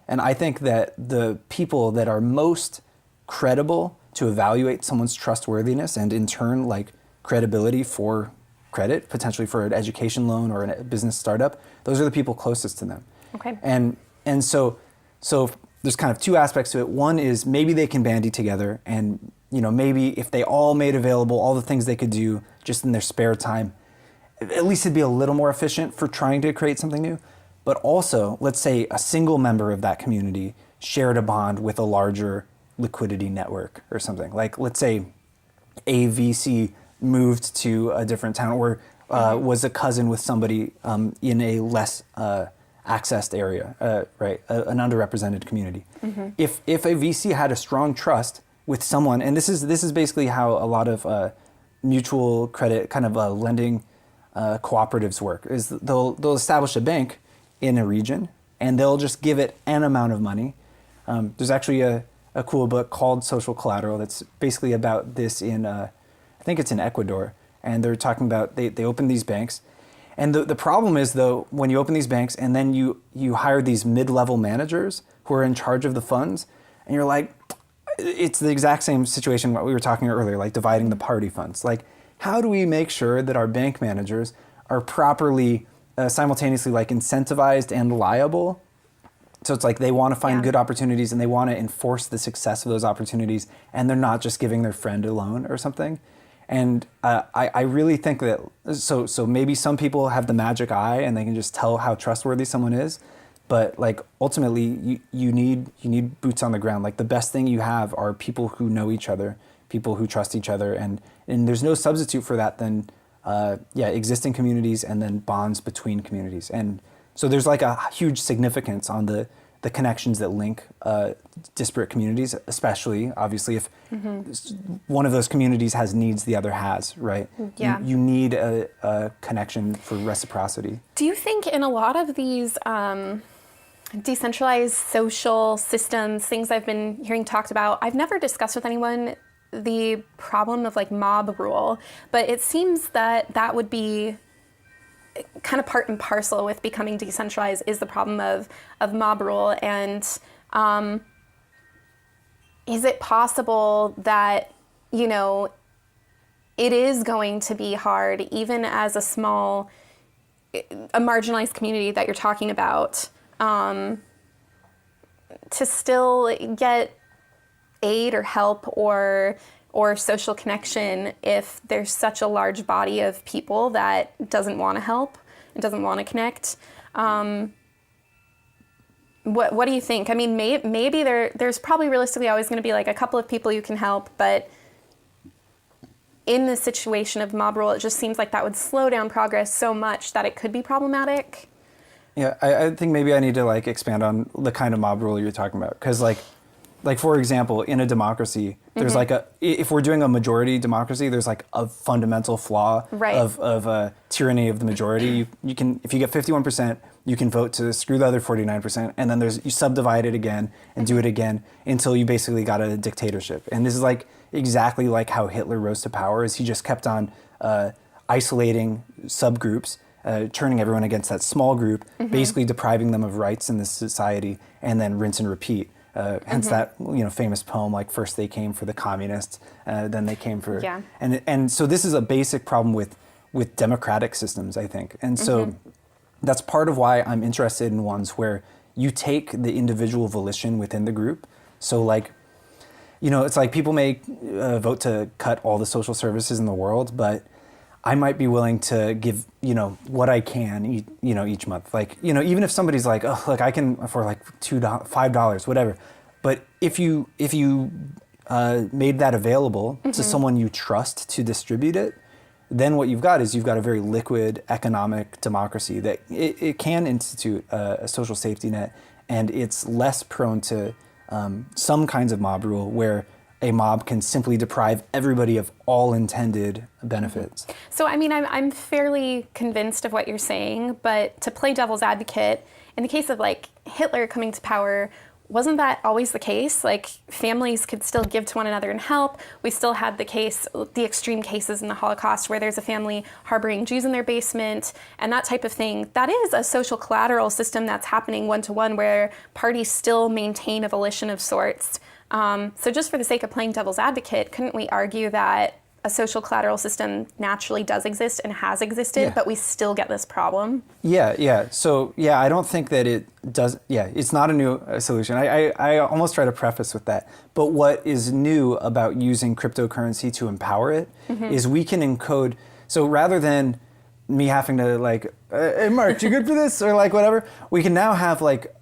And I think that the people that are most credible to evaluate someone's trustworthiness, and in turn like credibility for credit, potentially for an education loan or a business startup, those are the people closest to them. Okay. And so there's kind of 2 aspects to it. One is maybe they can bandy together, and maybe if they all made available all the things they could do just in their spare time, at least it'd be a little more efficient for trying to create something new. But also, let's say a single member of that community shared a bond with a larger liquidity network or something. Like, let's say a VC moved to a different town, or was a cousin with somebody in a less accessed area, right, an underrepresented community. If a VC had a strong trust with someone, and this is basically how a lot of mutual credit kind of lending cooperatives work, is they'll establish a bank in a region and they'll just give it an amount of money. There's actually a cool book called Social Collateral that's basically about this in I think it's in Ecuador, and they're talking about they open these banks, And the problem is, though, when you open these banks and then you hire these mid-level managers who are in charge of the funds, and you're like, it's the exact same situation what we were talking earlier, like dividing the party funds. Like, how do we make sure that our bank managers are properly simultaneously like incentivized and liable? So it's like they want to find good opportunities and they want to enforce the success of those opportunities, and they're not just giving their friend a loan or something. And I really think that, so maybe some people have the magic eye and they can just tell how trustworthy someone is, but like ultimately you need boots on the ground. Like the best thing you have are people who know each other, people who trust each other, and there's no substitute for that than existing communities and then bonds between communities. And so there's like a huge significance on the connections that link disparate communities, especially obviously if one of those communities has needs the other has, right? Yeah. You need a connection for reciprocity. Do you think in a lot of these decentralized social systems, things I've been hearing talked about, I've never discussed with anyone the problem of like mob rule, but it seems that would be kind of part and parcel with becoming decentralized is the problem of mob rule. And is it possible that, you know, it is going to be hard, even as a marginalized community that you're talking about, to still get aid or help or social connection if there's such a large body of people that doesn't want to help and doesn't want to connect? What do you think? I mean, maybe there's probably realistically always going to be like a couple of people you can help, but in the situation of mob rule, it just seems like that would slow down progress so much that it could be problematic. Yeah, I think maybe I need to like expand on the kind of mob rule you're talking about, because like for example, in a democracy, there's like if we're doing a majority democracy, there's like a fundamental flaw of tyranny of the majority. You can, if you get 51%, you can vote to screw the other 49%, and then you subdivide it again and do it again until you basically got a dictatorship. And this is like exactly like how Hitler rose to power, is he just kept on isolating subgroups, turning everyone against that small group, basically depriving them of rights in this society, and then rinse and repeat. Hence that famous poem, like first they came for the communists, then they came for and so this is a basic problem with democratic systems, I think. And so that's part of why I'm interested in ones where you take the individual volition within the group. So like, it's like people may vote to cut all the social services in the world, but I might be willing to give, what I can, each month. Like, even if somebody's like, oh, look, I can afford like $2, $5, whatever. But if you made that available to someone you trust to distribute it, then what you've got a very liquid economic democracy that it can institute a social safety net, and it's less prone to some kinds of mob rule where a mob can simply deprive everybody of all intended benefits. So, I mean, I'm fairly convinced of what you're saying, but to play devil's advocate, in the case of like Hitler coming to power, wasn't that always the case? Like families could still give to one another and help. We still had the extreme cases in the Holocaust where there's a family harboring Jews in their basement and that type of thing. That is a social collateral system that's happening one-to-one where parties still maintain a volition of sorts. So just for the sake of playing devil's advocate, couldn't we argue that a social collateral system naturally does exist and has existed, but we still get this problem? Yeah. So, I don't think that it does. Yeah, it's not a new solution. I almost try to preface with that. But what is new about using cryptocurrency to empower it is we can encode. So rather than me having to like, hey, Mark, you good for this? Or like whatever, we can now have like,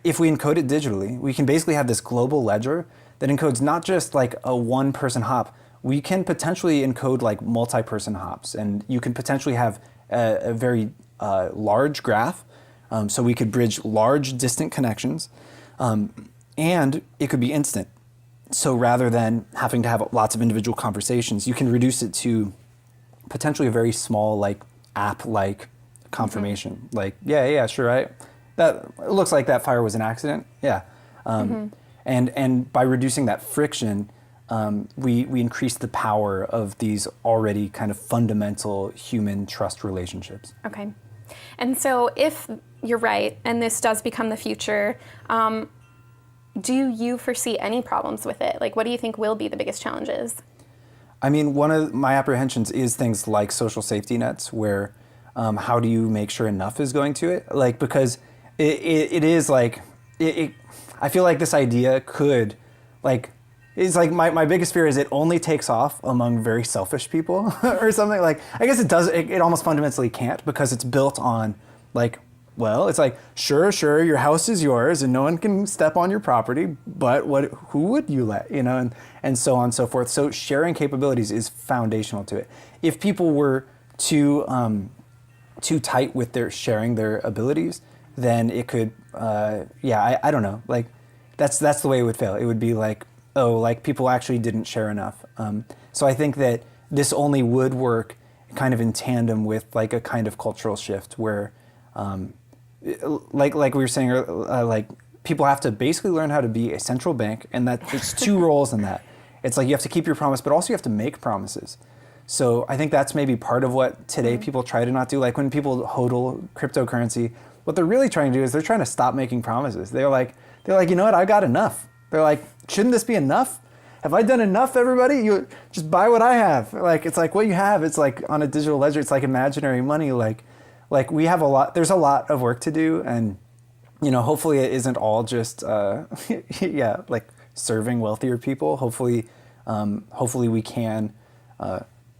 if we encode it digitally, we can basically have this global ledger that encodes not just like a one-person hop. We can potentially encode like multi-person hops, and you can potentially have a very large graph. So we could bridge large distant connections, and it could be instant. So rather than having to have lots of individual conversations, you can reduce it to potentially a very small like app-like confirmation. Like, yeah, sure, that it looks like that fire was an accident. Yeah. And by reducing that friction, we increase the power of these already kind of fundamental human trust relationships. Okay. And so if you're right, and this does become the future, do you foresee any problems with it? Like, what do you think will be the biggest challenges? I mean, one of my apprehensions is things like social safety nets, where how do you make sure enough is going to it? Like, because it is like, I feel like this idea could, like, it's like my biggest fear is it only takes off among very selfish people or something. Like, I guess it does, it almost fundamentally can't, because it's built on, like, well, it's like, sure, your house is yours and no one can step on your property, but who would you let, and so on and so forth. So sharing capabilities is foundational to it. If people were too tight with their sharing their abilities, then it could, I don't know, like, that's the way it would fail. It would be like, oh, like people actually didn't share enough. So I think that this only would work kind of in tandem with like a kind of cultural shift where, like we were saying, like people have to basically learn how to be a central bank, and that there's two roles in that. It's like you have to keep your promise, but also you have to make promises. So I think that's maybe part of what today people try to not do. Like when people hodl cryptocurrency, what they're really trying to do is they're trying to stop making promises. They're like, you know what, I got enough. They're like, shouldn't this be enough? Have I done enough, everybody? You just buy what I have. Like, it's like what you have, it's like on a digital ledger, it's like imaginary money. Like we have there's a lot of work to do, and hopefully it isn't all just like serving wealthier people. Hopefully we can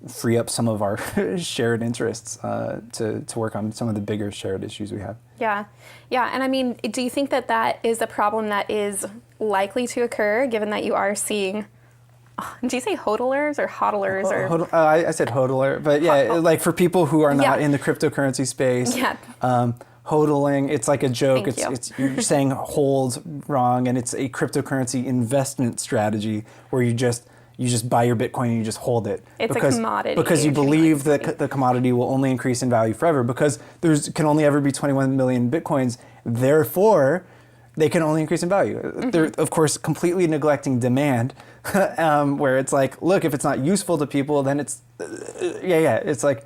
free up some of our shared interests to work on some of the bigger shared issues we have. Yeah. And I mean, do you think that is a problem that is likely to occur, given that you are seeing, do you say hodlers or hodlers? I said hodler, but yeah, like for people who are not in the cryptocurrency space, hodling, it's like a joke. It's you're saying hold wrong, and it's a cryptocurrency investment strategy where you just buy your Bitcoin and you just hold it. It's a commodity. Because you believe that the commodity will only increase in value forever, because can only ever be 21 million Bitcoins. Therefore, they can only increase in value. Mm-hmm. They're, of course, completely neglecting demand, where it's like, look, if it's not useful to people, then it's, it's like,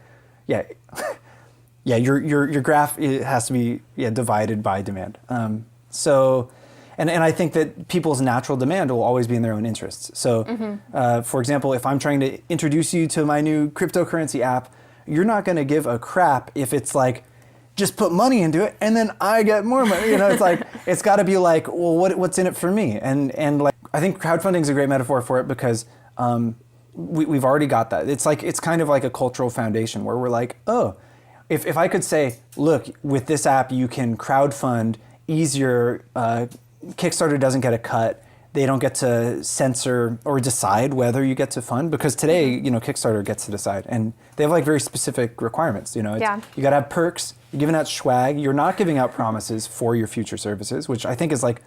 your graph, it has to be divided by demand. And I think that people's natural demand will always be in their own interests. So, for example, if I'm trying to introduce you to my new cryptocurrency app, you're not going to give a crap if it's like, just put money into it and then I get more money. It's like, it's got to be like, well, what's in it for me? And like, I think crowdfunding is a great metaphor for it, because we've already got that. It's kind of like a cultural foundation where we're like, oh, if I could say, look, with this app you can crowdfund easier. Kickstarter doesn't get a cut. They don't get to censor or decide whether you get to fund, because today, Kickstarter gets to decide, and they have like very specific requirements. You got to have perks. You're giving out swag. You're not giving out promises for your future services, which I think is like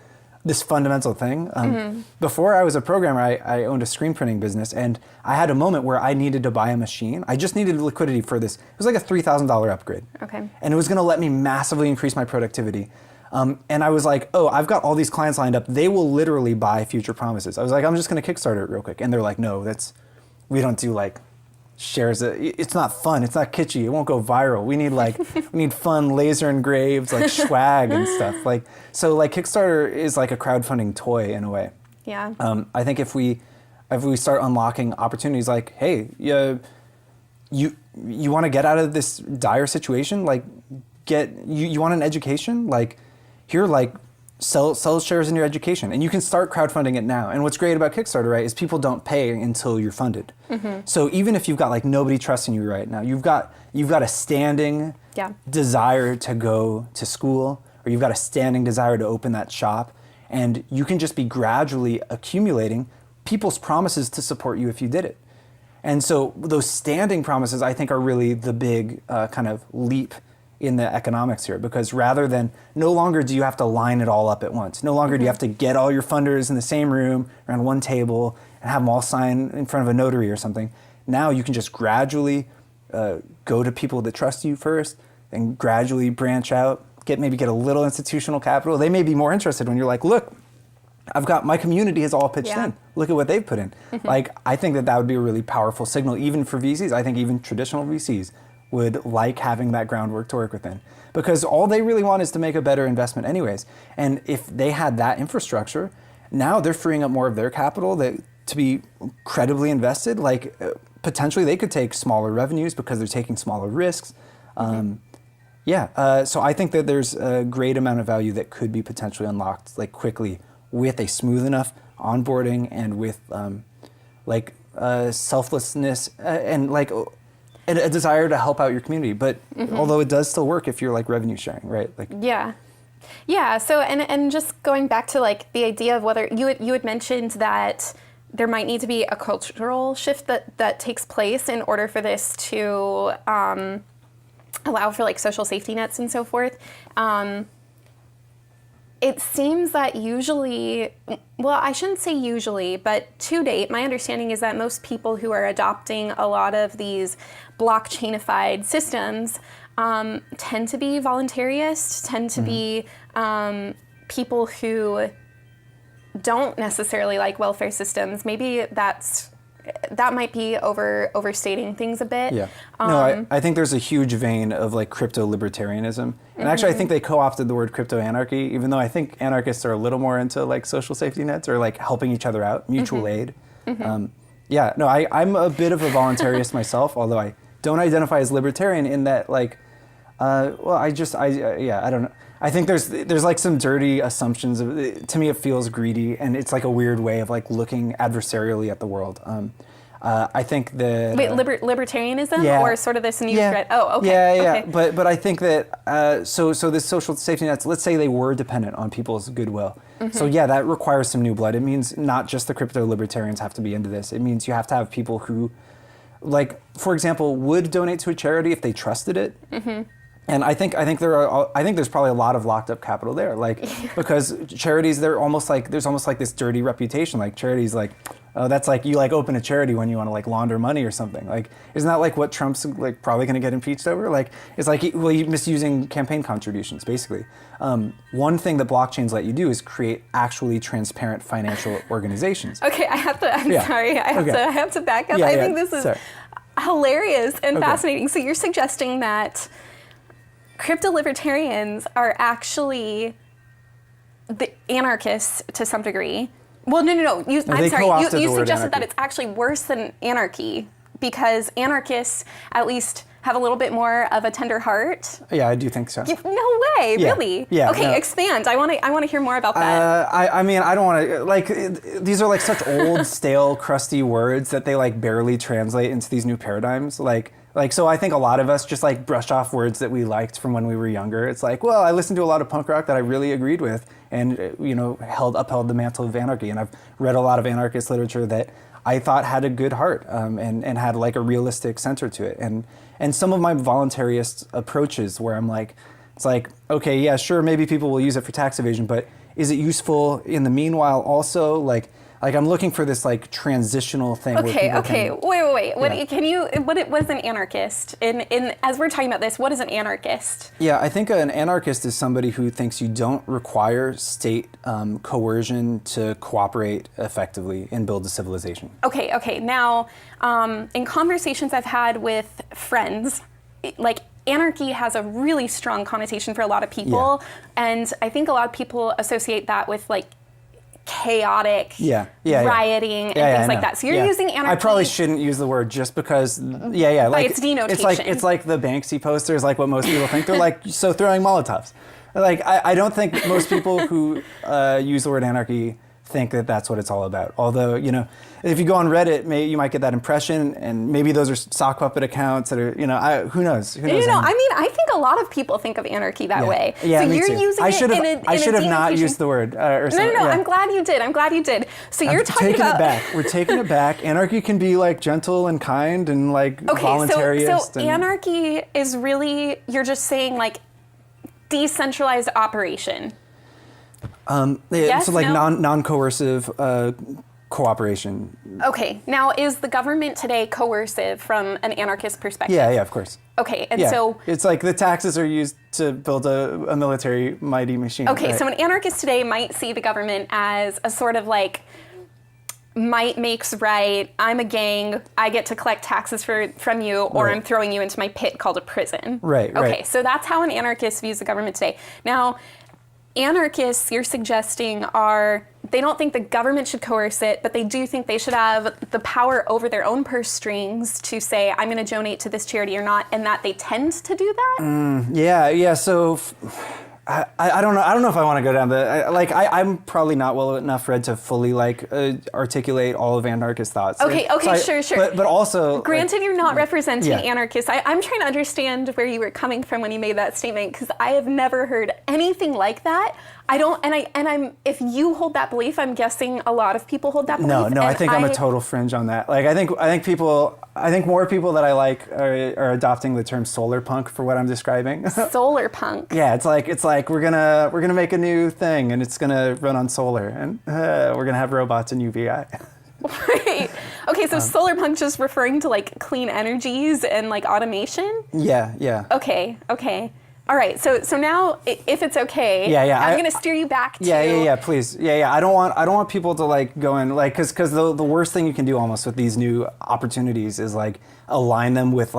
this fundamental thing. Before I was a programmer, I owned a screen printing business, and I had a moment where I needed to buy a machine. I just needed liquidity for this. It was like a $3,000 upgrade. Okay. And it was going to let me massively increase my productivity. And I was like, oh, I've got all these clients lined up. They will literally buy future promises. I was like, I'm just going to Kickstarter it real quick. And they're like, no, we don't do like shares. It's not fun. It's not kitschy. It won't go viral. We need fun laser engraved like swag and stuff. So Kickstarter is like a crowdfunding toy in a way. Yeah. I think if we start unlocking opportunities like, hey, you want to get out of this dire situation, like you want an education, like here, like sell shares in your education, and you can start crowdfunding it now. And what's great about Kickstarter, right, is people don't pay until you're funded. So even if you've got like nobody trusting you right now, you've got a standing desire to go to school, or you've got a standing desire to open that shop, and you can just be gradually accumulating people's promises to support you if you did it. And so those standing promises, I think, are really the big kind of leap in the economics here, because rather than, no longer do you have to line it all up at once. No longer do you have to get all your funders in the same room around one table and have them all sign in front of a notary or something. Now you can just gradually go to people that trust you first, and gradually branch out, get a little institutional capital. They may be more interested when you're like, look, I've got my community has all pitched in. Look at what they've put in. Like, I think that would be a really powerful signal, even for VCs. I think even traditional VCs would like having that groundwork to work within, because all they really want is to make a better investment anyways. And if they had that infrastructure, now they're freeing up more of their capital to be credibly invested. Like, potentially they could take smaller revenues because they're taking smaller risks. So I think that there's a great amount of value that could be potentially unlocked like quickly with a smooth enough onboarding and with selflessness and like a desire to help out your community. But although it does still work if you're like revenue sharing, right? Like yeah. So and just going back to like the idea of whether you had mentioned that there might need to be a cultural shift that takes place in order for this to allow for like social safety nets and so forth. It seems that usually, well, I shouldn't say usually, but to date, my understanding is that most people who are adopting a lot of these blockchainified systems tend to be voluntarists, tend to be people who don't necessarily like welfare systems. Maybe that might be overstating things a bit. Yeah. No, I think there's a huge vein of like crypto libertarianism. And actually I think they co-opted the word crypto anarchy, even though I think anarchists are a little more into like social safety nets or like helping each other out, mutual aid. I'm a bit of a voluntarist myself, although I don't identify as libertarian in that like, I don't know. I think there's like some dirty assumptions to me it feels greedy, and it's like a weird way of like looking adversarially at the world. I think that libertarianism or sort of this new threat. Oh, okay. Yeah. Okay. But I think that so this social safety nets, let's say they were dependent on people's goodwill. So that requires some new blood. It means not just the crypto libertarians have to be into this. It means you have to have people who, like, for example, would donate to a charity if they trusted it. And I think there's probably a lot of locked up capital there, like because charities, there's almost like this dirty reputation. Like charities, like, oh, that's like you like open a charity when you want to like launder money or something. Like, isn't that like what Trump's like probably going to get impeached over? Like, it's like you're misusing campaign contributions, basically. One thing that blockchains let you do is create actually transparent financial organizations. Okay, sorry, I have to back up. I think this is hilarious and fascinating. So you're suggesting that crypto libertarians are actually the anarchists to some degree. Well, no. You suggested that it's actually worse than anarchy because anarchists at least have a little bit more of a tender heart. Yeah, I do think so. No way, really? Yeah. Okay, no. Expand. I want to hear more about that. I mean, I don't want to like. These are like such old, stale, crusty words that they like barely translate into these new paradigms. So I think a lot of us just like brush off words that we liked from when we were younger. It's like, well, I listened to a lot of punk rock that I really agreed with and, upheld the mantle of anarchy. And I've read a lot of anarchist literature that I thought had a good heart and had like a realistic center to it. And some of my voluntarist approaches where I'm like, it's like, okay, yeah, sure, maybe people will use it for tax evasion, but is it useful in the meanwhile also? Like I'm looking for this like transitional thing. Okay. Wait. What was an anarchist? In as we're talking about this, what is an anarchist? Yeah, I think an anarchist is somebody who thinks you don't require state coercion to cooperate effectively and build a civilization. Okay. Now, in conversations I've had with friends, like anarchy has a really strong connotation for a lot of people, and I think a lot of people associate that with like chaotic rioting and things like that. So you're using anarchy. I probably shouldn't use the word just because like its denotation. It's like the Banksy posters, like what most people think. They're like, so throwing Molotovs. Like I don't think most people who use the word anarchy think that that's what it's all about. Although, if you go on Reddit, you might get that impression, and maybe those are sock puppet accounts that are, who knows? I mean, I think a lot of people think of anarchy that way. Yeah, so me you're too. using it in a I should have not used the word. Or something. No, I'm glad you did. So you're talking about... We're taking it back. Anarchy can be like gentle and kind and like voluntarist. So anarchy is really, you're just saying like decentralized operation. Non-coercive, cooperation. Okay, now is the government today coercive from an anarchist perspective? Yeah, of course. Okay, and Yeah. so... It's like the taxes are used to build a military mighty machine. Okay, right? so an anarchist today might see the government as a sort of like, might makes right, I'm a gang, I get to collect taxes from you, or Right. I'm throwing you into my pit called a prison. Right, right. Okay, so that's how an anarchist views the government today. Now, anarchists you're suggesting they don't think the government should coerce it, but they do think they should have the power over their own purse strings to say, I'm going to donate to this charity or not, and that they tend to do that? Yeah. So I don't know. I don't know if I want to go down I'm probably not well enough read to fully articulate all of anarchist thoughts. Okay, sure. But also, granted, you're not representing yeah. anarchists. I'm trying to understand where you were coming from when you made that statement, because I have never heard anything like that. I don't, and I'm. If you hold that belief, I'm guessing a lot of people hold that belief. No. I think I'm a total fringe on that. I think more people that I like are adopting the term solar punk for what I'm describing. Solar punk. Yeah, it's like we're gonna make a new thing and it's gonna run on solar and we're gonna have robots and UVI. Right. Okay, so solar punk just referring to like clean energies and like automation? Yeah. Okay. All right, so now, if it's okay, Yeah. I'm going to steer you back to... Yeah, please. Yeah. I don't want people to go in, because the worst thing you can do almost with these new opportunities is align them with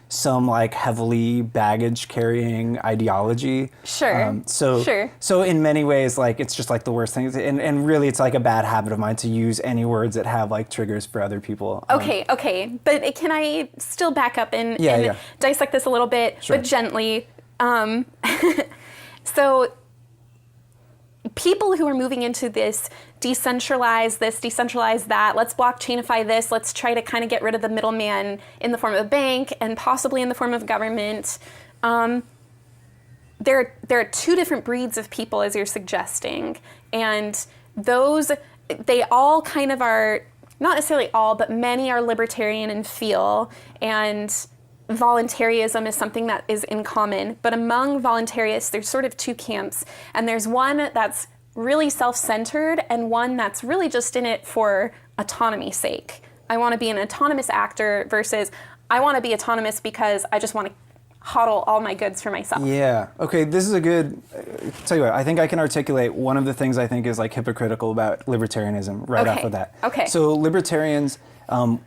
some heavily baggage carrying ideology. Sure. So in many ways, it's just the worst thing. And really it's a bad habit of mine to use any words that have triggers for other people. Okay. But can I still back up and dissect this a little bit, Sure. but gently? So people who are moving into this decentralize that, let's blockchainify this, let's try to kind of get rid of the middleman in the form of a bank and possibly in the form of government. There are two different breeds of people, as you're suggesting, and they all kind of are, not necessarily all, but many are libertarian in feel, and voluntarism is something that is in common. But among voluntarists, there's sort of two camps. And there's one that's really self-centered and one that's really just in it for autonomy's sake. I want to be an autonomous actor versus I want to be autonomous because I just want to hodl all my goods for myself. Yeah. Okay, this is a good... tell you what, I think I can articulate one of the things I think is hypocritical about libertarianism right off of that. Okay. So libertarians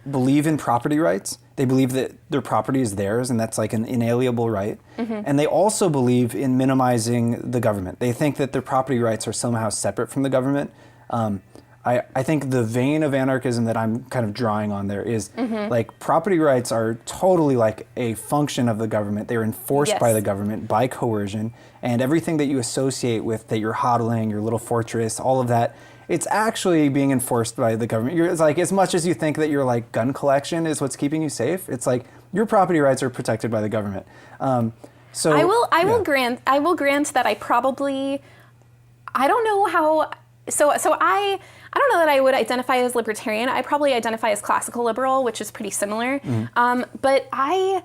believe in property rights. They believe that their property is theirs and that's an inalienable right. Mm-hmm. And they also believe in minimizing the government. They think that their property rights are somehow separate from the government. I think the vein of anarchism that I'm kind of drawing on there is property rights are totally a function of the government. They're enforced by the government by coercion, and everything that you associate with that you're hodling, your little fortress, all of that, it's actually being enforced by the government. It's as much as you think that your gun collection is what's keeping you safe, it's your property rights are protected by the government. So I will grant that I don't know how. So I don't know that I would identify as libertarian. I probably identify as classical liberal, which is pretty similar. But I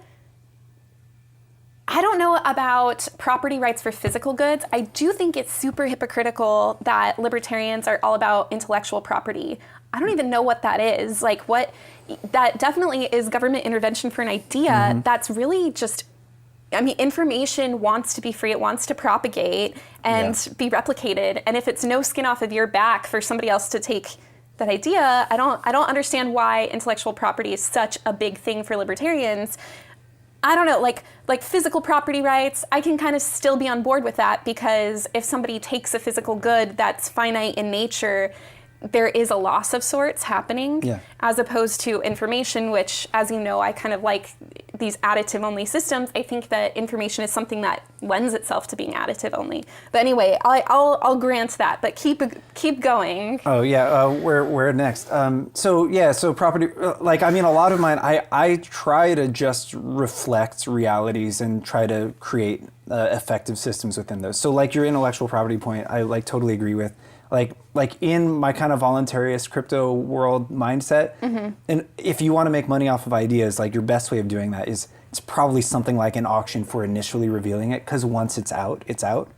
don't know about property rights for physical goods. I do think it's super hypocritical that libertarians are all about intellectual property. I don't even know what that is. That definitely is government intervention for an idea that's really just, information wants to be free. It wants to propagate and be replicated. And if it's no skin off of your back for somebody else to take that idea, I don't understand why intellectual property is such a big thing for libertarians. I don't know, like physical property rights, I can kind of still be on board with that, because if somebody takes a physical good that's finite in nature, there is a loss of sorts happening, as opposed to information, which, as you know, I kind of like these additive-only systems. I think that information is something that lends itself to being additive-only. But anyway, I'll grant that, but keep going. Oh yeah, where next? So property, a lot of mine, I try to just reflect realities and try to create effective systems within those. So your intellectual property point, I totally agree with. In my kind of voluntarist crypto world mindset, and if you want to make money off of ideas, your best way of doing that is it's probably something like an auction for initially revealing it, because once it's out, it's out.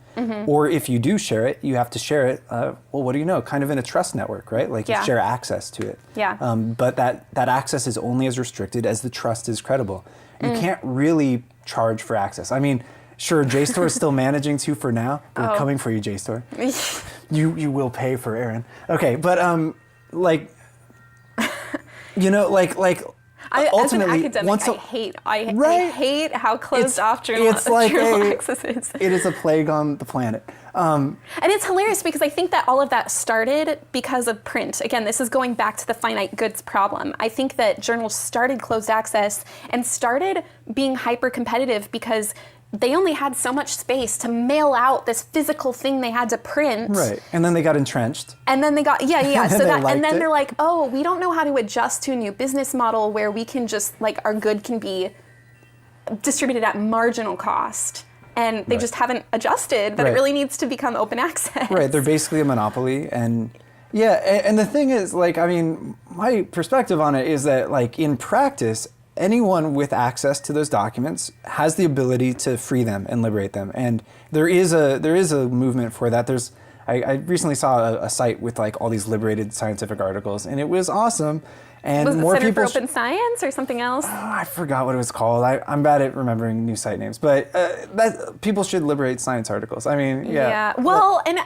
Or if you do share it, you have to share it, well, what do you know, kind of in a trust network, right? Like you share access to it. Yeah. But that access is only as restricted as the trust is credible. You can't really charge for access. I mean, sure, JSTOR is still managing to for now. We're coming for you, JSTOR. You will pay for Aaron. Okay, but like, you know, like as an ultimately, academic, I hate how closed off journal access is. It is a plague on the planet. And it's hilarious because I think that all of that started because of print. Again, this is going back to the finite goods problem. I think that journals started closed access and started being hyper competitive because they only had so much space to mail out this physical thing they had to print. Right. And then they got entrenched. And then they got, and then it. they're like, oh, we don't know how to adjust to a new business model where we can just, like, our good can be distributed at marginal cost. And they just haven't adjusted that it really needs to become open access. Right. They're basically a monopoly. And and the thing is, like, I mean, my perspective on it is that, like, in practice, anyone with access to those documents has the ability to free them and liberate them. And there is a movement for that. I recently saw a site with like all these liberated scientific articles, and it was awesome. And was more it Center people for Open Science or something else? I forgot what it was called. I'm bad at remembering new site names, but that people should liberate science articles. I mean, Yeah. Well, and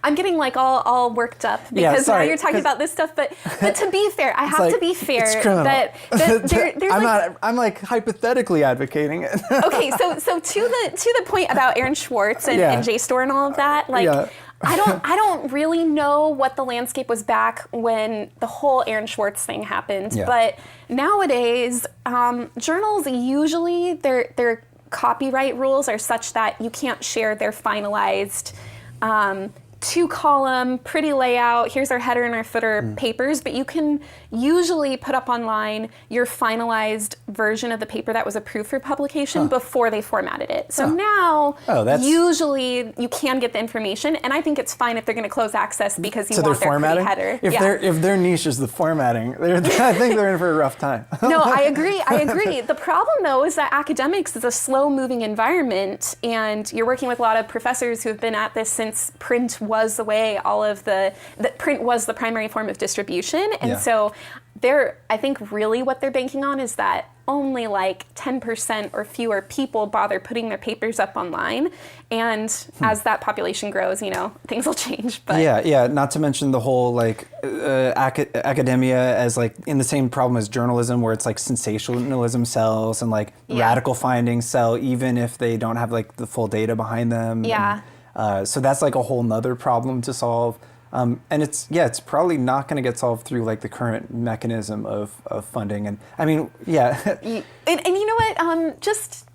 I'm getting like all worked up because now you're talking about this stuff. But to be fair, I have to be fair that there's I'm like hypothetically advocating it. Okay, so to the point about Aaron Swartz and JSTOR and all of that, like I don't really know what the landscape was back when the whole Aaron Swartz thing happened. Yeah. But nowadays, journals usually their copyright rules are such that you can't share their finalized 2-column, pretty layout, here's our header and our footer papers, but you can usually put up online your finalized version of the paper that was approved for publication before they formatted it. So now, usually you can get the information, and I think it's fine if they're going to close access because you want their pretty header. If their niche is the formatting, I think they're in for a rough time. No, I agree. The problem, though, is that academics is a slow-moving environment, and you're working with a lot of professors who have been at this since print was the way print was the primary form of distribution. And so I think really what they're banking on is that only like 10% or fewer people bother putting their papers up online. And as that population grows, things will change. But not to mention the whole like academia as like in the same problem as journalism, where it's like sensationalism sells and like radical findings sell even if they don't have like the full data behind them. So that's like a whole nother problem to solve. And it's probably not going to get solved through like the current mechanism of funding. And I mean, And you know what, just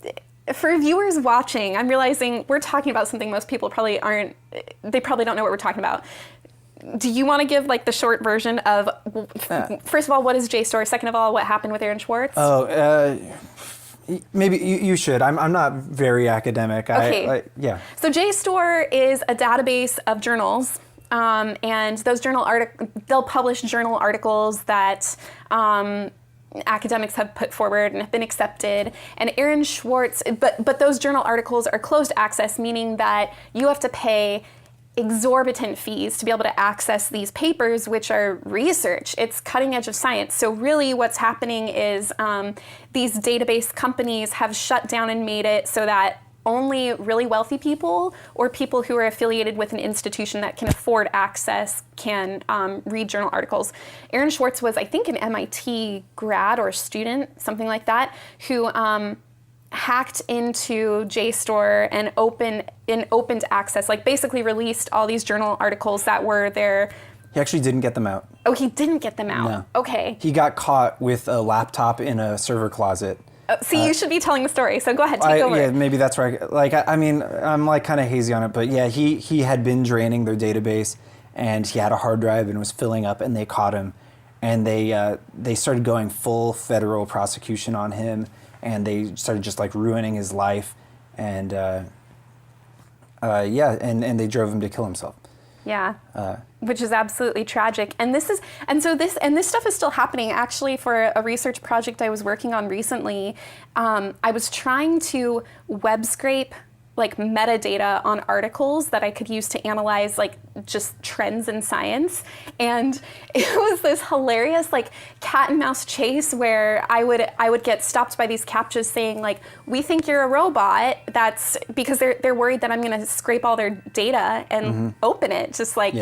for viewers watching, I'm realizing we're talking about something most people probably don't know what we're talking about. Do you want to give like the short version of, first of all, what is JSTOR? Second of all, what happened with Aaron Swartz? Maybe you should. I'm not very academic. Okay. So JSTOR is a database of journals, and those they'll publish journal articles that academics have put forward and have been accepted. And Aaron Swartz, but those journal articles are closed access, meaning that you have to pay exorbitant fees to be able to access these papers, which are research. It's cutting edge of science. So really what's happening is these database companies have shut down and made it so that only really wealthy people or people who are affiliated with an institution that can afford access can read journal articles. Aaron Swartz was, I think, an MIT grad or student, something like that, who hacked into JSTOR and opened access, like basically released all these journal articles that were there. He actually didn't get them out. Oh, he didn't get them out. No. Okay. He got caught with a laptop in a server closet. See, you should be telling the story, so go ahead, take over. Yeah, maybe that's right. Like, I mean, I'm like kind of hazy on it, but yeah, he had been draining their database, and he had a hard drive and was filling up, and they caught him, and they started going full federal prosecution on him, and they started just like ruining his life, and and they drove him to kill himself. Yeah, which is absolutely tragic. And this stuff is still happening. Actually, for a research project I was working on recently, I was trying to web scrape like metadata on articles that I could use to analyze like just trends in science. And it was this hilarious like cat and mouse chase where I would get stopped by these CAPTCHAs saying like, we think you're a robot. That's because they're worried that I'm going to scrape all their data and open it, just like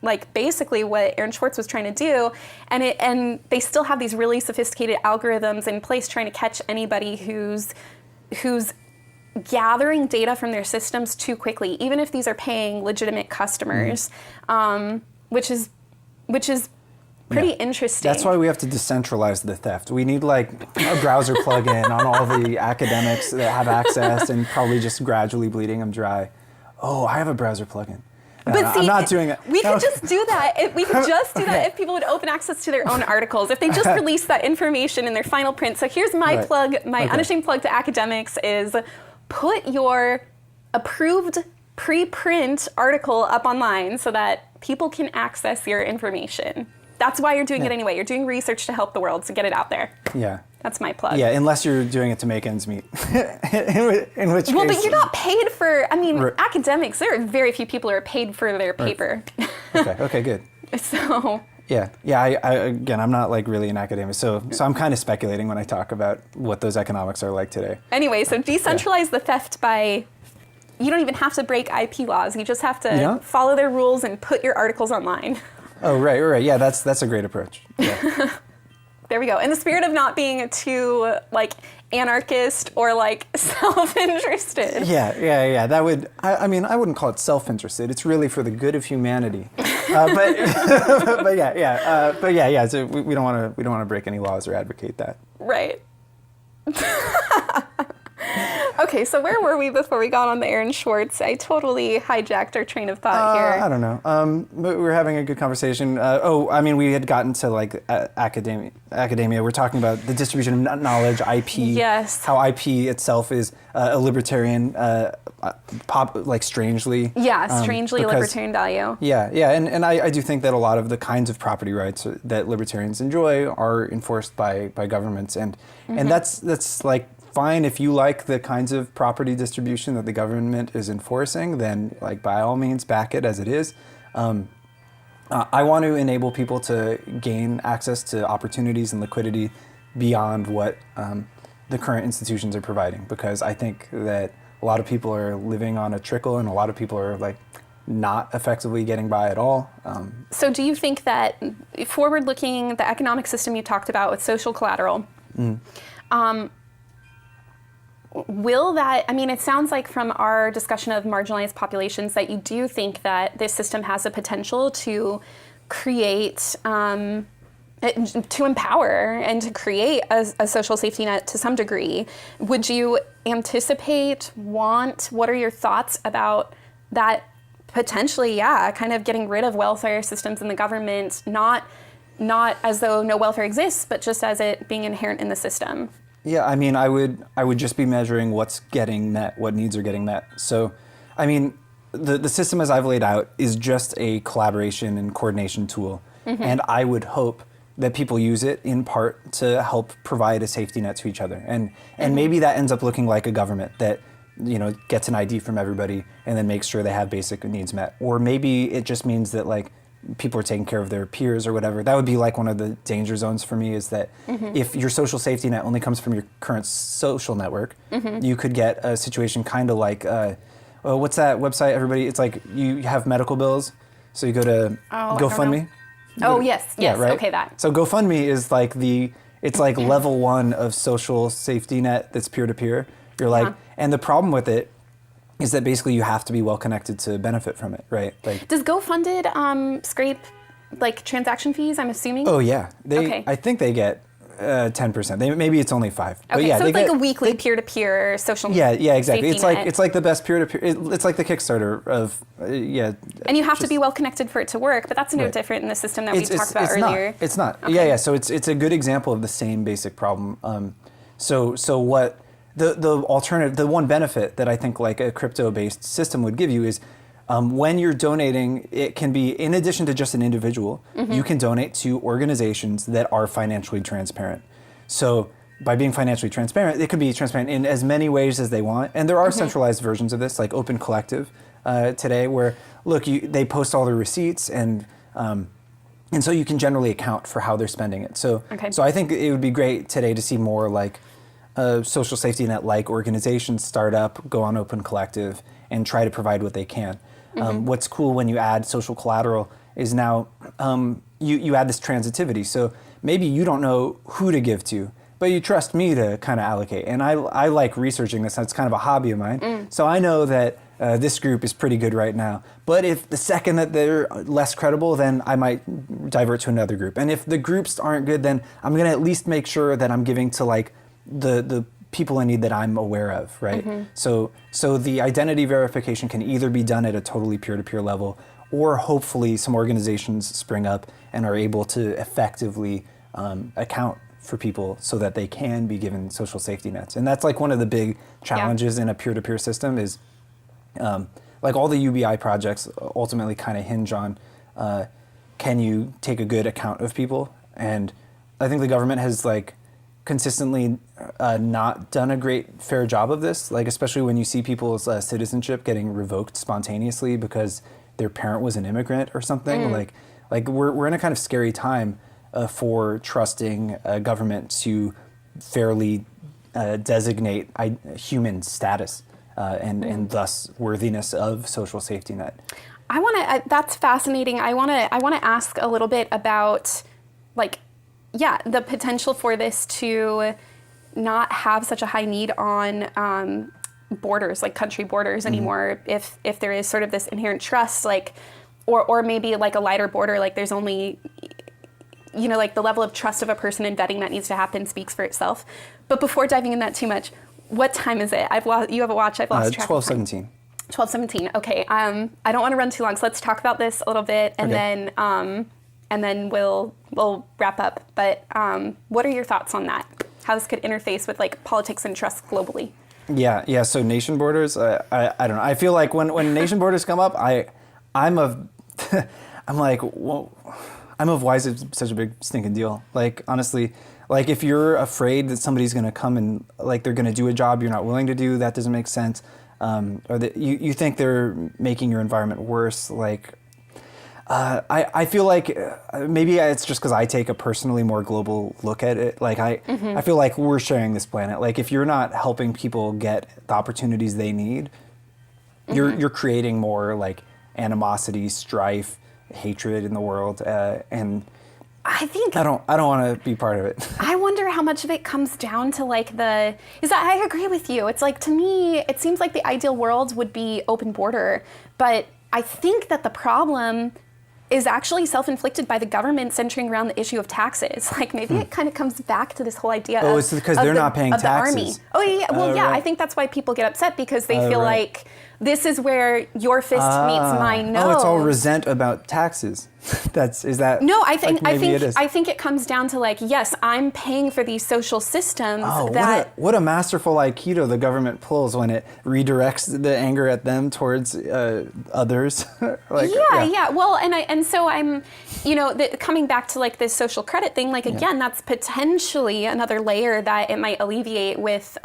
like basically what Aaron Schwartz was trying to do. And they still have these really sophisticated algorithms in place trying to catch anybody who's gathering data from their systems too quickly, even if these are paying legitimate customers, which is pretty interesting. That's why we have to decentralize the theft. We need like a browser plugin on all the academics that have access and probably just gradually bleeding them dry. Oh, I have a browser plugin. But see, I'm not doing it. We could just do that. We could just do that if people would open access to their own articles. If they just release that information in their final print. So here's my plug, my unashamed plug to academics is put your approved preprint article up online so that people can access your information. That's why you're doing it anyway. You're doing research to help the world, so get it out there. Yeah. That's my plug. Yeah, unless you're doing it to make ends meet. in which well, case, but you're not paid for, I mean, academics, there are very few people who are paid for their paper. Okay, good. So. Yeah. Again, I'm not like really an academic, so I'm kind of speculating when I talk about what those economics are like today. Anyway, so decentralize the theft by, you don't even have to break IP laws. You just have to follow their rules and put your articles online. Oh, right. Yeah, that's a great approach. Yeah. There we go. In the spirit of not being too like anarchist or like self-interested. Yeah. That would, I mean, I wouldn't call it self-interested. It's really for the good of humanity. But yeah. So we don't want to break any laws or advocate that. Right. Okay, so where were we before we got on the Aaron Schwartz? I totally hijacked our train of thought here. I don't know. But we were having a good conversation. We had gotten to like academia. We're talking about the distribution of knowledge, IP. Yes. How IP itself is a libertarian, strangely. Yeah, strangely libertarian value. Yeah, and I do think that a lot of the kinds of property rights that libertarians enjoy are enforced by governments, and that's like fine if you like the kinds of property distribution that the government is enforcing, then like by all means back it as it is. I want to enable people to gain access to opportunities and liquidity beyond what the current institutions are providing, because I think that a lot of people are living on a trickle and a lot of people are like not effectively getting by at all. So do you think that forward-looking, the economic system you talked about with social collateral, will that, I mean, it sounds like from our discussion of marginalized populations that you do think that this system has the potential to create, to empower and to create a social safety net to some degree. Would you anticipate, what are your thoughts about that potentially, kind of getting rid of welfare systems in the government, not as though no welfare exists, but just as it being inherent in the system? Yeah, I mean, I would just be measuring what's getting met, what needs are getting met. So, I mean, the system as I've laid out is just a collaboration and coordination tool. And I would hope that people use it in part to help provide a safety net to each other. And maybe that ends up looking like a government that, gets an ID from everybody and then makes sure they have basic needs met. Or maybe it just means that like people are taking care of their peers or whatever. That would be like one of the danger zones for me, is that if your social safety net only comes from your current social network, you could get a situation kind of like, what's that website, everybody? It's like you have medical bills, so you go to GoFundMe. Oh, yes, yeah, right? Okay, that. So GoFundMe is like it's like level 1 of social safety net that's peer-to-peer. You're like, and the problem with it is that basically you have to be well connected to benefit from it, right? Like, does GoFunded scrape like transaction fees, I'm assuming? Oh yeah, I think they get 10%. Maybe it's only 5%. But okay, yeah, so it's like a weekly peer-to-peer social. Yeah, exactly. Safety It's like the best peer-to-peer. It's like the Kickstarter of And you have to be well connected for it to work, but that's no different in the system that we talked about earlier. It's not. Okay. Yeah. So it's a good example of the same basic problem. So what the alternative, the one benefit that I think like a crypto-based system would give you is, when you're donating, it can be, in addition to just an individual, you can donate to organizations that are financially transparent. So by being financially transparent, it could be transparent in as many ways as they want. And there are centralized versions of this, like Open Collective today, where they post all their receipts, and so you can generally account for how they're spending it. So I think it would be great today to see more like social safety net-like organizations start up, go on Open Collective, and try to provide what they can. What's cool when you add social collateral is now you add this transitivity. So maybe you don't know who to give to, but you trust me to kind of allocate. And I like researching this. That's kind of a hobby of mine. So I know that this group is pretty good right now. But if the second that they're less credible, then I might divert to another group. And if the groups aren't good, then I'm going to at least make sure that I'm giving to like the people in need that I'm aware of, right? So the identity verification can either be done at a totally peer-to-peer level, or hopefully some organizations spring up and are able to effectively account for people so that they can be given social safety nets. And that's like one of the big challenges in a peer-to-peer system is like all the UBI projects ultimately kind of hinge on can you take a good account of people? And I think the government has like consistently not done a great fair job of this, like especially when you see people's citizenship getting revoked spontaneously because their parent was an immigrant or something. Like we're in a kind of scary time for trusting government to fairly designate human status and thus worthiness of social safety net. That's fascinating. I want to ask a little bit about the potential for this to not have such a high need on borders, like country borders anymore, if there is sort of this inherent trust, like, or maybe like a lighter border, like there's only, like the level of trust of a person and vetting that needs to happen speaks for itself. But before diving in that too much, what time is it? You have a watch, I've lost track. 12:17. 12:17, okay. I don't want to run too long, so let's talk about this a little bit, and then we'll wrap up. But what are your thoughts on that? How this could interface with like politics and trust globally? Yeah. So nation borders, I don't know. I feel like when nation borders come up, I'm of why is it such a big stinking deal? Like honestly, like if you're afraid that somebody's going to come and like they're going to do a job you're not willing to do, that doesn't make sense. Or that you think they're making your environment worse, like. I feel like maybe it's just because I take a personally more global look at it. Like I feel like we're sharing this planet. Like if you're not helping people get the opportunities they need, you're creating more like animosity, strife, hatred in the world. And I don't want to be part of it. I wonder how much of it comes down to I agree with you. It's like, to me, it seems like the ideal world would be open border, but I think that the problem is actually self-inflicted by the government centering around the issue of taxes. Like maybe it kind of comes back to this whole idea of it's because they're not paying taxes. The army. Oh yeah, well yeah, right. I think that's why people get upset, because they feel like this is where your fist meets my nose. Oh, it's all resent about taxes. No, I think it comes down to like, yes, I'm paying for these social systems what a masterful Aikido the government pulls when it redirects the anger at them towards others. Well, and so I'm, coming back to like this social credit thing, like again, that's potentially another layer that it might alleviate with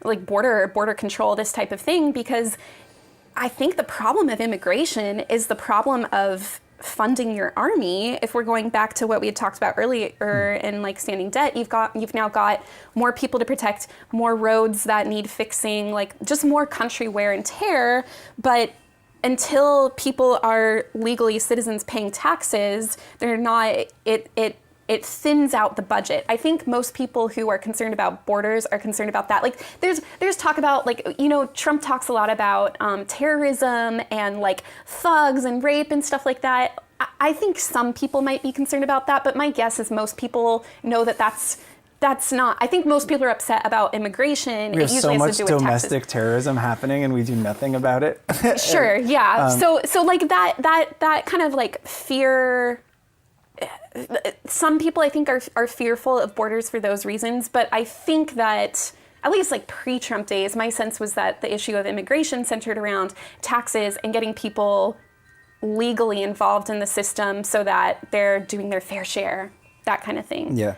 like border control, this type of thing, because I think the problem of immigration is the problem of funding your army. If we're going back to what we had talked about earlier in like standing debt, you've now got more people to protect, more roads that need fixing, like just more country wear and tear. But until people are legally citizens paying taxes, they're not, it thins out the budget. I think most people who are concerned about borders are concerned about that. Like there's talk about like, Trump talks a lot about terrorism and like thugs and rape and stuff like that. I think some people might be concerned about that, but my guess is most people know that that's not. I think most people are upset about immigration. We have so much domestic terrorism happening, and we do nothing about it. Sure, yeah. So like that kind of like fear. Some people I think are fearful of borders for those reasons, but I think that at least like pre-Trump days, my sense was that the issue of immigration centered around taxes and getting people legally involved in the system so that they're doing their fair share, that kind of thing. Yeah.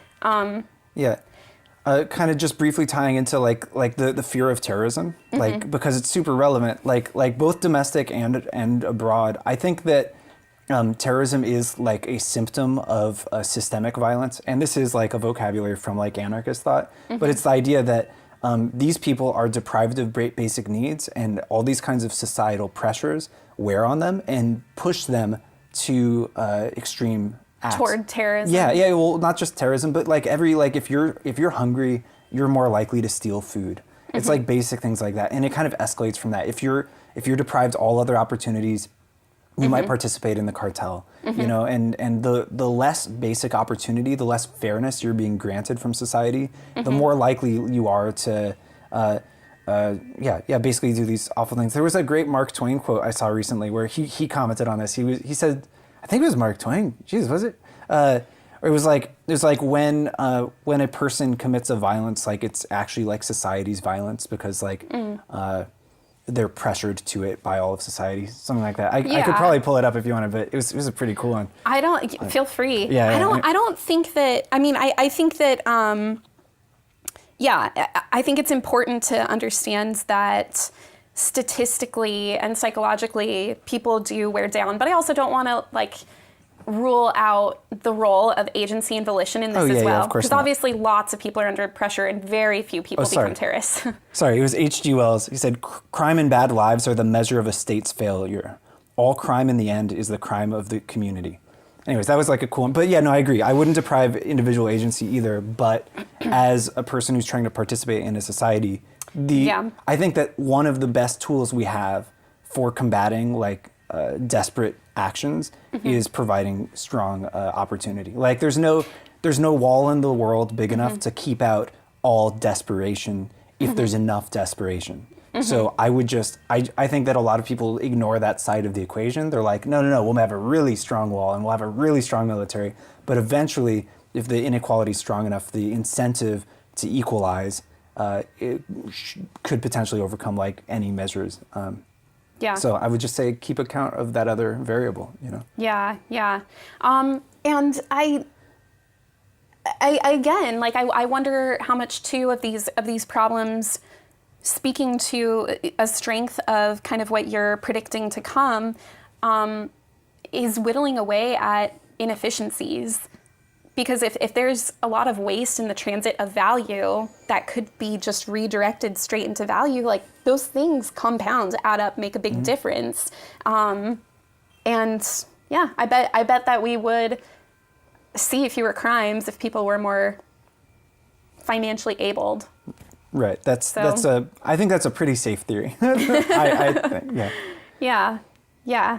kind of just briefly tying into like the fear of terrorism, like because it's super relevant, like both domestic and abroad. I think that terrorism is like a symptom of systemic violence, and this is like a vocabulary from like anarchist thought, but it's the idea that these people are deprived of basic needs, and all these kinds of societal pressures wear on them and push them to extreme acts. Toward terrorism. Yeah. Well, not just terrorism, but like if you're hungry, you're more likely to steal food. It's like basic things like that, and it kind of escalates from that. If you're deprived all other opportunities, you might participate in the cartel. You know, and the less basic opportunity, the less fairness you're being granted from society, the more likely you are to. Basically do these awful things. There was a great Mark Twain quote I saw recently where he commented on this. He said, I think it was Mark Twain. Jesus, was it? Or it was like when a person commits a violence, like it's actually like society's violence because like they're pressured to it by all of society, something like that. I could probably pull it up if you wanted, but it was a pretty cool one. I don't feel free. Yeah, I don't think that. I mean, I think that. I think it's important to understand that statistically and psychologically people do wear down, but I also don't want to like rule out the role of agency and volition in this as well. Because obviously lots of people are under pressure and very few people become terrorists. Sorry, it was H.G. Wells. He said, crime and bad lives are the measure of a state's failure. All crime in the end is the crime of the community. Anyways, that was like a cool one. But yeah, no, I agree. I wouldn't deprive individual agency either, but as a person who's trying to participate in a society, I think that one of the best tools we have for combating like desperate actions is providing strong opportunity. Like there's no wall in the world big enough to keep out all desperation if there's enough desperation. So I think that a lot of people ignore that side of the equation. They're like, no, we'll have a really strong wall and we'll have a really strong military. But eventually, if the inequality is strong enough, the incentive to equalize it could potentially overcome like any measures. So I would just say keep account of that other variable, you know? Yeah. And I again, like I wonder how much too of these problems, speaking to a strength of kind of what you're predicting to come, is whittling away at inefficiencies. Because if there's a lot of waste in the transit of value that could be just redirected straight into value, like those things compound, add up, make a big difference. And yeah, I bet that we would see fewer crimes if people were more financially abled. Right. I think that's a pretty safe theory. I think, yeah. Yeah.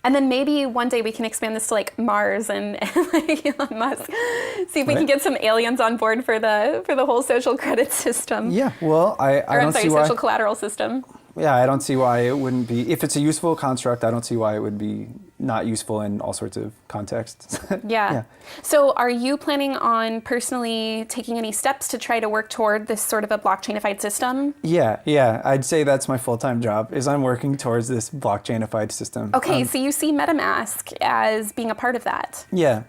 And then maybe one day we can expand this to like Mars and like Elon Musk. See if we can get some aliens on board for the whole social credit system. Yeah. Well, social collateral system. Yeah, I don't see why it wouldn't be. If it's a useful construct, I don't see why it would be not useful in all sorts of contexts. Yeah. So are you planning on personally taking any steps to try to work toward this sort of a blockchainified system? Yeah. I'd say that's my full-time job, is I'm working towards this blockchainified system. Okay, so you see MetaMask as being a part of that. Yeah,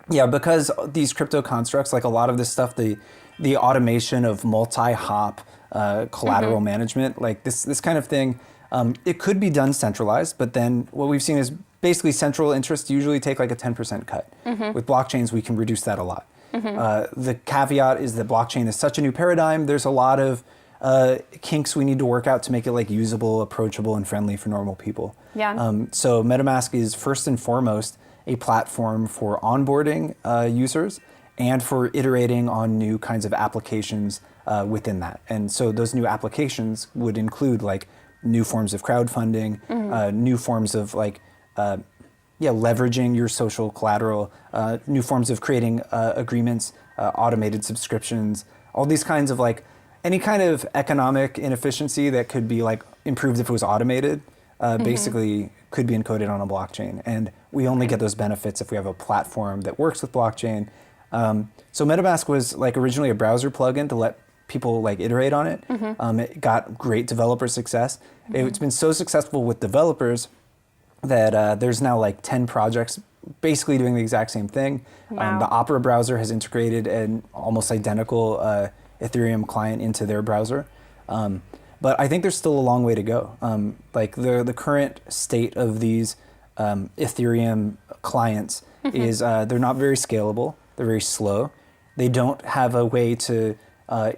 because these crypto constructs, like a lot of this stuff, the automation of multi-hop collateral management, like this kind of thing, it could be done centralized, but then what we've seen is basically central interests usually take like a 10% cut. With blockchains, we can reduce that a lot. The caveat is that blockchain is such a new paradigm. There's a lot of kinks we need to work out to make it like usable, approachable, and friendly for normal people. So MetaMask is first and foremost a platform for onboarding users and for iterating on new kinds of applications within that. And so those new applications would include like new forms of crowdfunding, new forms of like, leveraging your social collateral, new forms of creating agreements, automated subscriptions, all these kinds of like, any kind of economic inefficiency that could be like improved if it was automated, basically could be encoded on a blockchain. And we only get those benefits if we have a platform that works with blockchain. So MetaMask was like originally a browser plugin to let people like iterate on it. It got great developer success. It's been so successful with developers that there's now like 10 projects basically doing the exact same thing. Wow. The Opera browser has integrated and almost identical Ethereum client into their browser. But I think there's still a long way to go. Like the current state of these Ethereum clients is they're not very scalable. They're very slow. They don't have a way to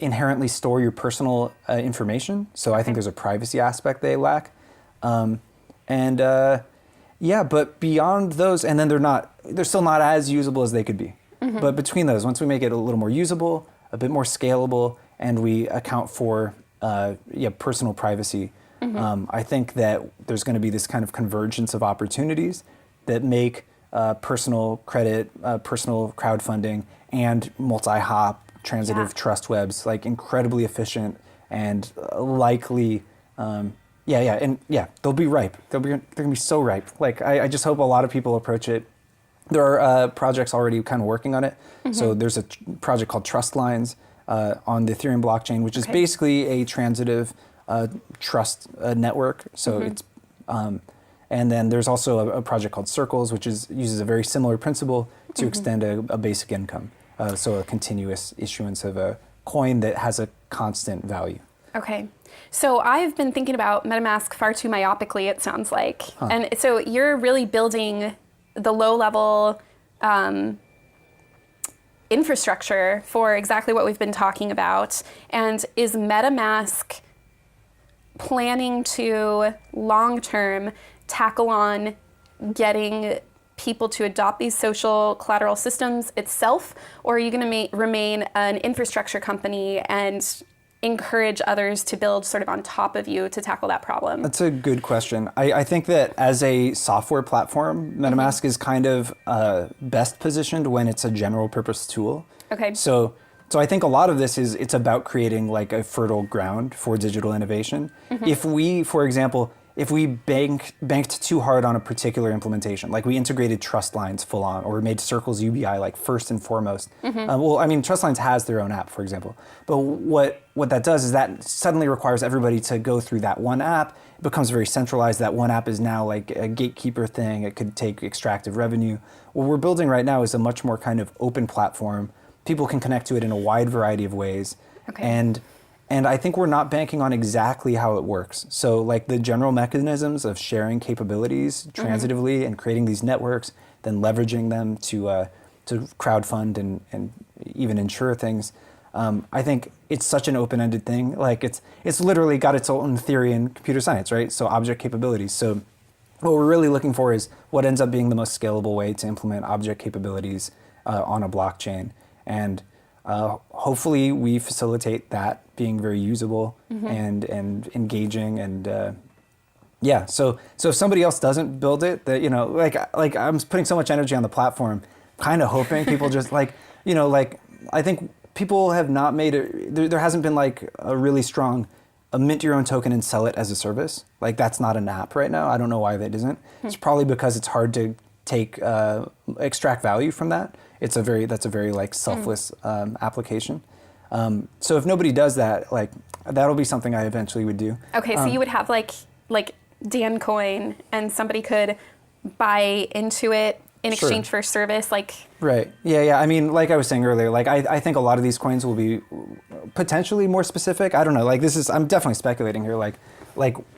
inherently store your personal information. So I think there's a privacy aspect they lack. Yeah, but beyond those, and then they're still not as usable as they could be. But between those, once we make it a little more usable, a bit more scalable, and we account for personal privacy, I think that there's going to be this kind of convergence of opportunities that make personal credit, personal crowdfunding, and multi-hop transitive trust webs like incredibly efficient and likely. They'll be ripe. They're going to be so ripe. Like I just hope a lot of people approach it. There are projects already kind of working on it. So there's a project called Trust Lines on the Ethereum blockchain, which is basically a transitive trust network. So it's, and then there's also a project called Circles, which uses a very similar principle to extend a basic income. So a continuous issuance of a coin that has a constant value. Okay. So I've been thinking about MetaMask far too myopically, it sounds like. And so you're really building the low-level infrastructure for exactly what we've been talking about. And is MetaMask planning to long-term tackle on getting people to adopt these social collateral systems itself? Or are you going to remain an infrastructure company and encourage others to build sort of on top of you to tackle that problem? That's a good question. I think that as a software platform, MetaMask is kind of best positioned when it's a general purpose tool. Okay. So I think a lot of this it's about creating like a fertile ground for digital innovation. If we, for example, if we banked too hard on a particular implementation, like we integrated Trust Lines full on, or made Circles UBI like first and foremost. Well, I mean, Trust Lines has their own app, for example. But what that does is that suddenly requires everybody to go through that one app. It becomes very centralized. That one app is now like a gatekeeper thing. It could take extractive revenue. What we're building right now is a much more kind of open platform. People can connect to it in a wide variety of ways. Okay. And I think we're not banking on exactly how it works. So like the general mechanisms of sharing capabilities transitively and creating these networks, then leveraging them to crowdfund and even insure things. I think it's such an open-ended thing. Like it's literally got its own theory in computer science, right? So object capabilities. So what we're really looking for is what ends up being the most scalable way to implement object capabilities on a blockchain. And hopefully we facilitate that being very usable and engaging and so if somebody else doesn't build it, that like I'm putting so much energy on the platform, kind of hoping people just like I think people have not made it. There hasn't been like a really strong mint your own token and sell it as a service. Like that's not an app right now. I don't know why that isn't. It's probably because it's hard to extract value from that. That's a very like selfless application. So if nobody does that, like that'll be something I eventually would do. Okay, so you would have like Dan Coin, and somebody could buy into it in exchange for service, like. Right. Yeah. I mean, like I was saying earlier, like I think a lot of these coins will be potentially more specific. I don't know. Like I'm definitely speculating here. Like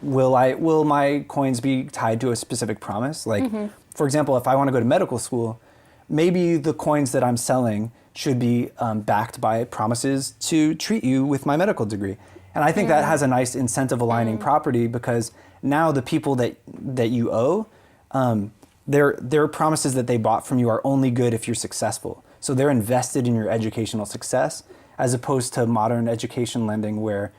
will my coins be tied to a specific promise? Like, for example, if I want to go to medical school, maybe the coins that I'm selling should be backed by promises to treat you with my medical degree. And I think that has a nice incentive aligning property, because now the people that you owe, their promises that they bought from you are only good if you're successful. So they're invested in your educational success, as opposed to modern education lending where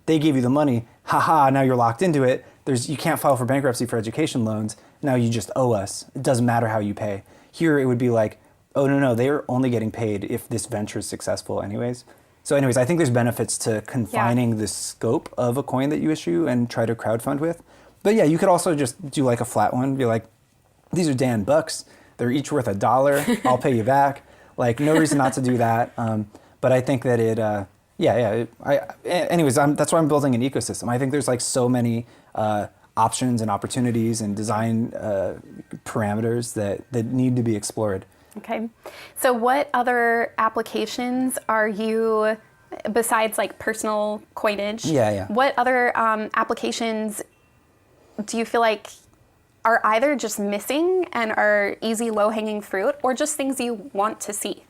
they gave you the money, now you're locked into it. You can't file for bankruptcy for education loans. Now you just owe us. It doesn't matter how you pay. Here it would be like, oh no, they are only getting paid if this venture is successful anyways. So anyways, I think there's benefits to confining the scope of a coin that you issue and try to crowdfund with. But yeah, you could also just do like a flat one, be like, these are Dan bucks. They're each worth $1. I'll pay you back. Like no reason not to do that. But I think that anyways, that's why I'm building an ecosystem. I think there's like so many options and opportunities and design parameters that need to be explored. Okay. So what other applications are you, besides like personal coinage? Yeah. What other applications do you feel like are either just missing and are easy low-hanging fruit, or just things you want to see?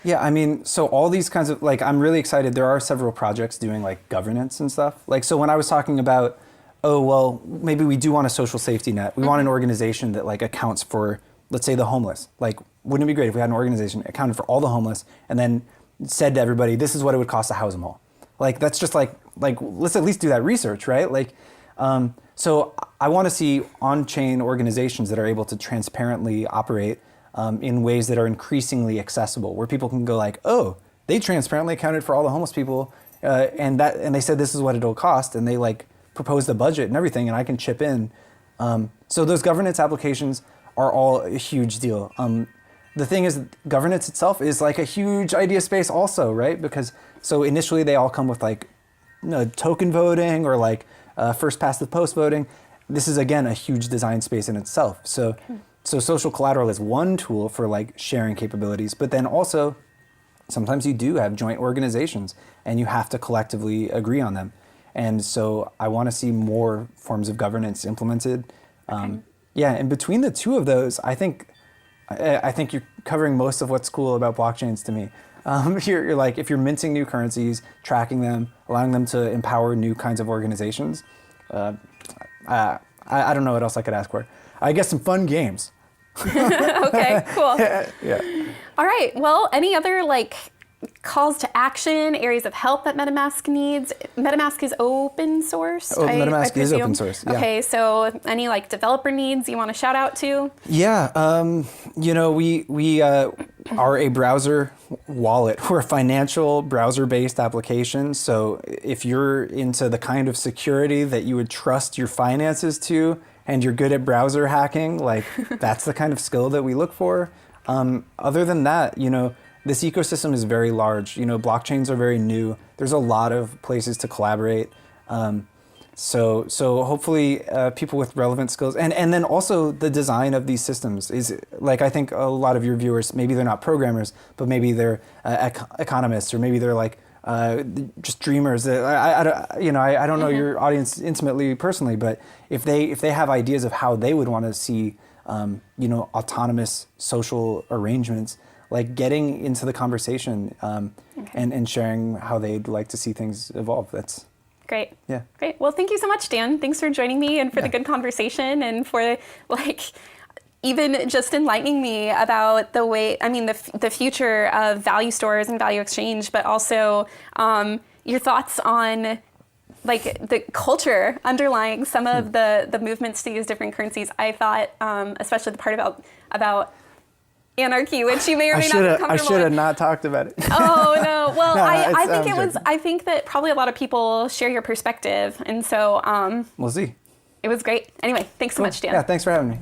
Yeah, I mean, so all these kinds of, like, I'm really excited. There are several projects doing like governance and stuff. Like, so when I was talking about, oh, well, maybe we do want a social safety net. We want an organization that like accounts for, let's say, the homeless. Like, wouldn't it be great if we had an organization that accounted for all the homeless and then said to everybody, this is what it would cost to house them all? Like, that's just like let's at least do that research, right? Like, so I want to see on-chain organizations that are able to transparently operate in ways that are increasingly accessible, where people can go like, oh, they transparently accounted for all the homeless people, and they said this is what it'll cost, and they like proposed a budget and everything, and I can chip in. So those governance applications are all a huge deal. The thing is, governance itself is like a huge idea space also, right? Because so initially they all come with like token voting or like first past the post voting. This is again a huge design space in itself. So social collateral is one tool for like sharing capabilities, but then also sometimes you do have joint organizations and you have to collectively agree on them. And so I want to see more forms of governance implemented. Yeah, and between the two of those, I think you're covering most of what's cool about blockchains to me. You're like, if you're minting new currencies, tracking them, allowing them to empower new kinds of organizations, I don't know what else I could ask for. I guess some fun games. Okay, cool. Yeah. All right. Well, any other like calls to action, areas of help that MetaMask needs? MetaMask is open source. MetaMask is open source. Yeah. Okay, so any like developer needs you want to shout out to? Yeah, we are a browser wallet. We're a financial browser-based application. So if you're into the kind of security that you would trust your finances to, and you're good at browser hacking, like that's the kind of skill that we look for. Other than that, this ecosystem is very large. Blockchains are very new. There's a lot of places to collaborate. So hopefully people with relevant skills, and then also the design of these systems is like, I think a lot of your viewers, maybe they're not programmers, but maybe they're economists, or maybe they're like just dreamers. I don't know your audience intimately personally, but if they have ideas of how they would want to see autonomous social arrangements, like getting into the conversation and sharing how they'd like to see things evolve. That's great. Yeah. Great. Well, thank you so much, Dan. Thanks for joining me and for the good conversation, and for like even just enlightening me about the future of value stores and value exchange, but also your thoughts on like the culture underlying some of the movements to use different currencies. I thought, especially the part about anarchy, which you may or may not be comfortable I should have with. not talked about it. Oh no! Well, No, I think that probably a lot of people share your perspective, and so We'll see. it was great. Anyway, thanks so much, Dan. Yeah, thanks for having me.